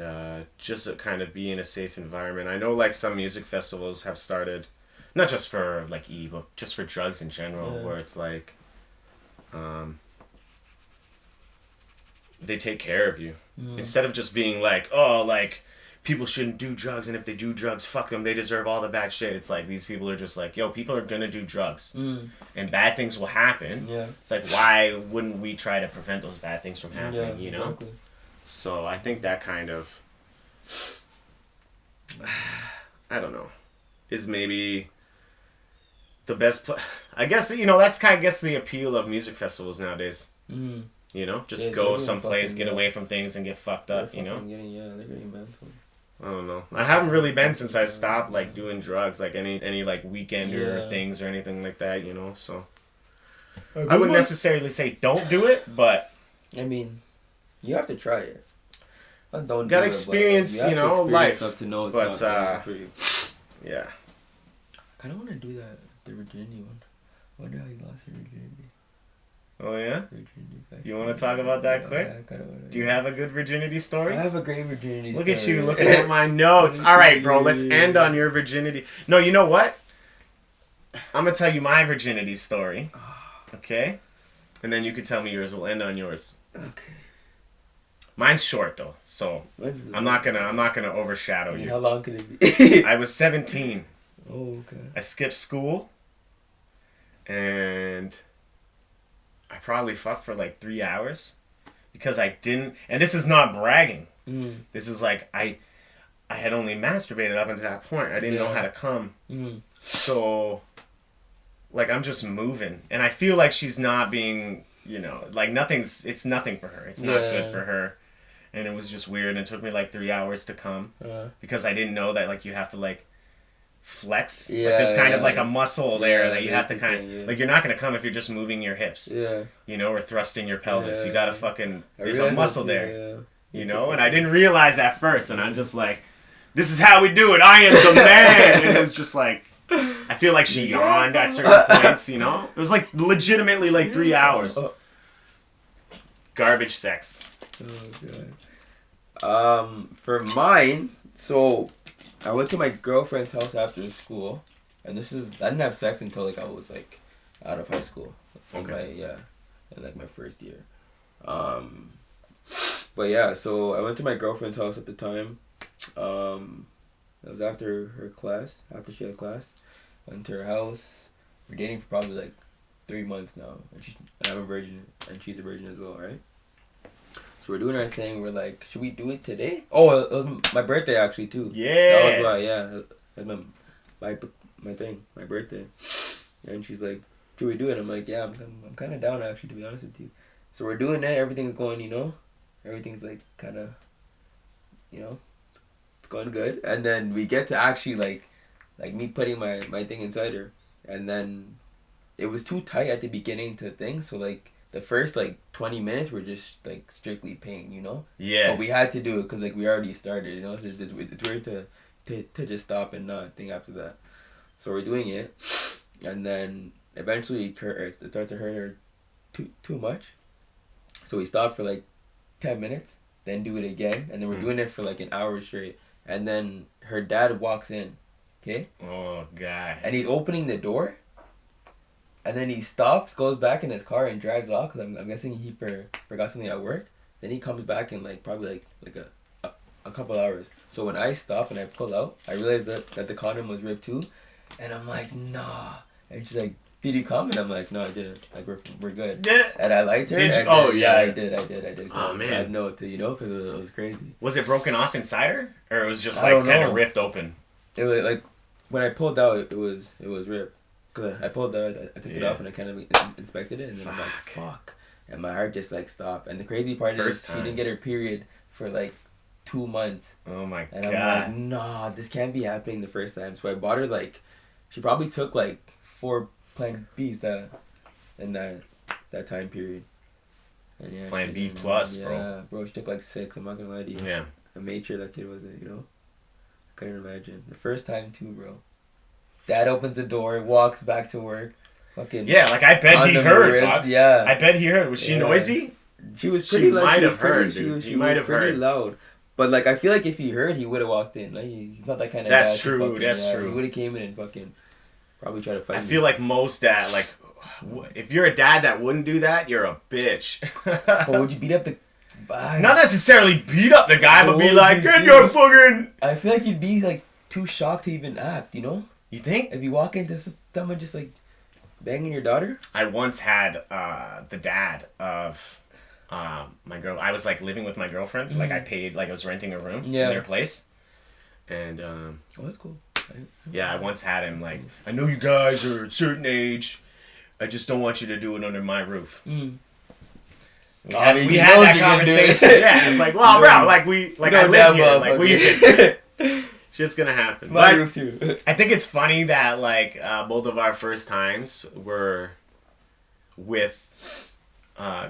just to kind of be in a safe environment. I know, like, some music festivals have started, not just for, like, E, but just for drugs in general, where it's like, they take care of you. Instead of just being like, oh, like, people shouldn't do drugs, and if they do drugs, fuck them, they deserve all the bad shit. It's like, these people are just like, yo, people are gonna do drugs. And bad things will happen. Yeah. It's like, why wouldn't we try to prevent those bad things from happening, you know? Exactly. So I think that kind of, I don't know, is maybe the best I guess, you know, that's kind of, the appeal of music festivals nowadays. You know, just go someplace, get away from things, and get fucked up, you know? They're getting mental. I don't know. I haven't really been since I stopped, like, doing drugs, like, any like, weekender things or anything like that, you know, so. I wouldn't necessarily say don't do it, but. I mean, you have to try it. Don't gotta experience, you know, life. To know it's but, not for you. Yeah. I kind of want to do that, the virginity one. I wonder how you lost your virginity. Oh, yeah? You want to talk about that quick? Do you have a good virginity story? I have a great virginity story. Look at you looking at my notes. All right, bro, let's end on your virginity. No, you know what? I'm going to tell you my virginity story. Okay? And then you can tell me yours. We'll end on yours. Okay. Mine's short, though, so I'm not gonna overshadow you. How long could it be? I was 17. Oh, okay. I skipped school, and I probably fucked for like 3 hours because I didn't. And this is not bragging. This is like I had only masturbated up until that point. I didn't know how to come. So like I'm just moving, and I feel like she's not being, you know, like it's nothing for her. It's not good for her. And it was just weird, and it took me like 3 hours to come because I didn't know that like you have to like flex. Yeah, like there's kind of like a muscle there that you have to kind of like you're not gonna come if you're just moving your hips. Yeah. You know, or thrusting your pelvis. You gotta fucking there's a muscle there. Yeah. You know, and I didn't realize at first, and I'm just like, this is how we do it. I am the man. And it was just like, I feel like she yawned at certain points. You know, it was like legitimately like 3 hours. Garbage sex. Oh god. For mine, so I went to my girlfriend's house after school, and I didn't have sex until like I was like out of high school. Okay. In like my first year. But yeah, so I went to my girlfriend's house at the time. It was after her class, after she had class. Went to her house. We're dating for probably like 3 months now, and I'm a virgin, and she's a virgin as well, right? So we're doing our thing. We're like, should we do it today? Oh, it was my birthday actually too. Yeah. That was why. Yeah, that was my thing, my birthday. And she's like, should we do it? I'm like, yeah, I'm kind of down actually, to be honest with you. So we're doing it. Everything's going, you know, everything's like kind of, you know, it's going good. And then we get to actually like me putting my thing inside her, and then it was too tight at the beginning to the thing. So like. The first, 20 minutes were just, strictly pain, you know? Yeah. But we had to do it because, we already started, you know? So it's weird to just stop and not think after that. So we're doing it. And then eventually it starts to hurt her too much. So we stop for, 10 minutes, then do it again. And then we're doing it for, an hour straight. And then her dad walks in, okay? Oh, God. And he's opening the door. And then he stops, goes back in his car, and drives off. Cause I'm guessing he forgot something at work. Then he comes back in probably a couple hours. So when I stop and I pull out, I realize that the condom was ripped too, and I'm like, nah. And she's like, did you come? And I'm like, no, I didn't. We're good. And I liked her. Did you? Oh yeah, I did. Oh man, I had no to because it was crazy. Was it broken off inside her, or it was just kind of ripped open? It was when I pulled out, it was ripped. Cause I pulled I took it off and I kind of inspected it, and then I'm like, fuck. And my heart just stopped. And the crazy part is she didn't get her period for 2 months. Oh my god. And I'm like, nah, this can't be happening the first time. So I bought her she probably took 4 Plan Bs in that time period. And yeah, Plan B plus, bro. Yeah, bro, she took 6. I'm not gonna lie to you. Yeah. I made sure that kid wasn't, you know. I couldn't imagine. The first time too, bro. Dad opens the door, walks back to work. Fucking I bet he heard. Ribs, yeah, I bet he heard. Was she noisy? She was pretty loud. She might have heard, dude. She might have heard. Pretty loud. But I feel like if he heard, he would have walked in. He's not that kind of. That's true. That's true. He would have came in and fucking probably tried to fight. I feel like most dad, if you're a dad that wouldn't do that, you're a bitch. But would you beat up the? Not necessarily beat up the guy, but be like, get your fucking. I feel like you'd be too shocked to even act. You know. You think? If you walk into someone just banging your daughter? I once had the dad of my girl. I was living with my girlfriend. Mm-hmm. I paid, I was renting a room in their place. And oh, that's cool. I once had him I know you guys are at a certain age. I just don't want you to do it under my roof. Mm. We had that conversation. Yeah, it's well, bro, I live here. What you think? Shit's gonna happen. It's my roof too. I think it's funny that both of our first times were with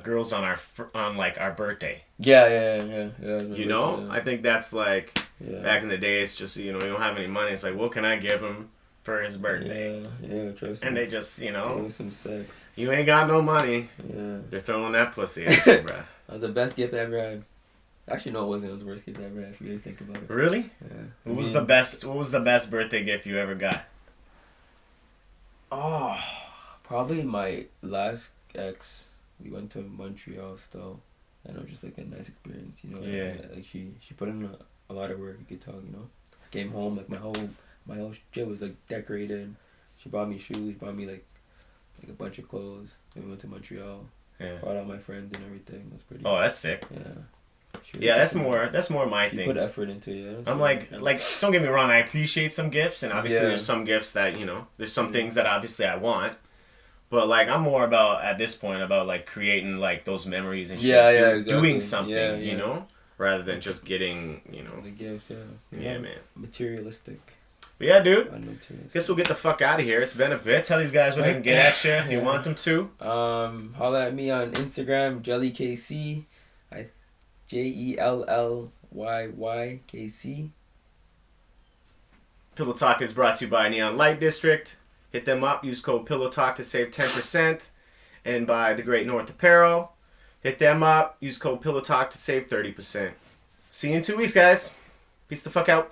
girls on our birthday. Yeah. You know, I think that's back in the day. It's just you don't have any money. It's what can I give him for his birthday? Yeah. Trust me. And they just give him some sex. You ain't got no money. Yeah. They're throwing that pussy at you, bro. That was the best gift I ever had. Actually, no, it wasn't. It was the worst gift I ever had. If you really think about it. Really? Yeah. What was the best birthday gift you ever got? Oh, probably my last ex. We went to Montreal still, and it was just a nice experience, you know. Yeah. She put in a lot of work. You could tell, you know. I came home my whole shit was decorated. She bought me shoes. Bought me a bunch of clothes. And we went to Montreal. Yeah. Brought out my friends and everything. It was pretty. Oh, that's sick. Yeah. That's more my thing. She put effort into it. I'm don't get me wrong, I appreciate some gifts, and obviously there's some gifts that, there's some things that obviously I want, But like I'm more about at this point about like creating like those memories and shit. Yeah, exactly. Doing something, Yeah, you know, rather than just getting, you know. The gifts, Yeah, man. Materialistic. But yeah, dude. Unmaterialistic. Guess we'll get the fuck out of here. It's been a bit. Tell these guys where they can get at you if you want them to. Holla at me on Instagram, JellyKC. JELLYYKC. Pillow Talk is brought to you by Neon Light District. Hit them up. Use code Pillow Talk to save 10%. And by The Great North Apparel. Hit them up. Use code Pillow Talk to save 30%. See you in 2 weeks, guys. Peace the fuck out.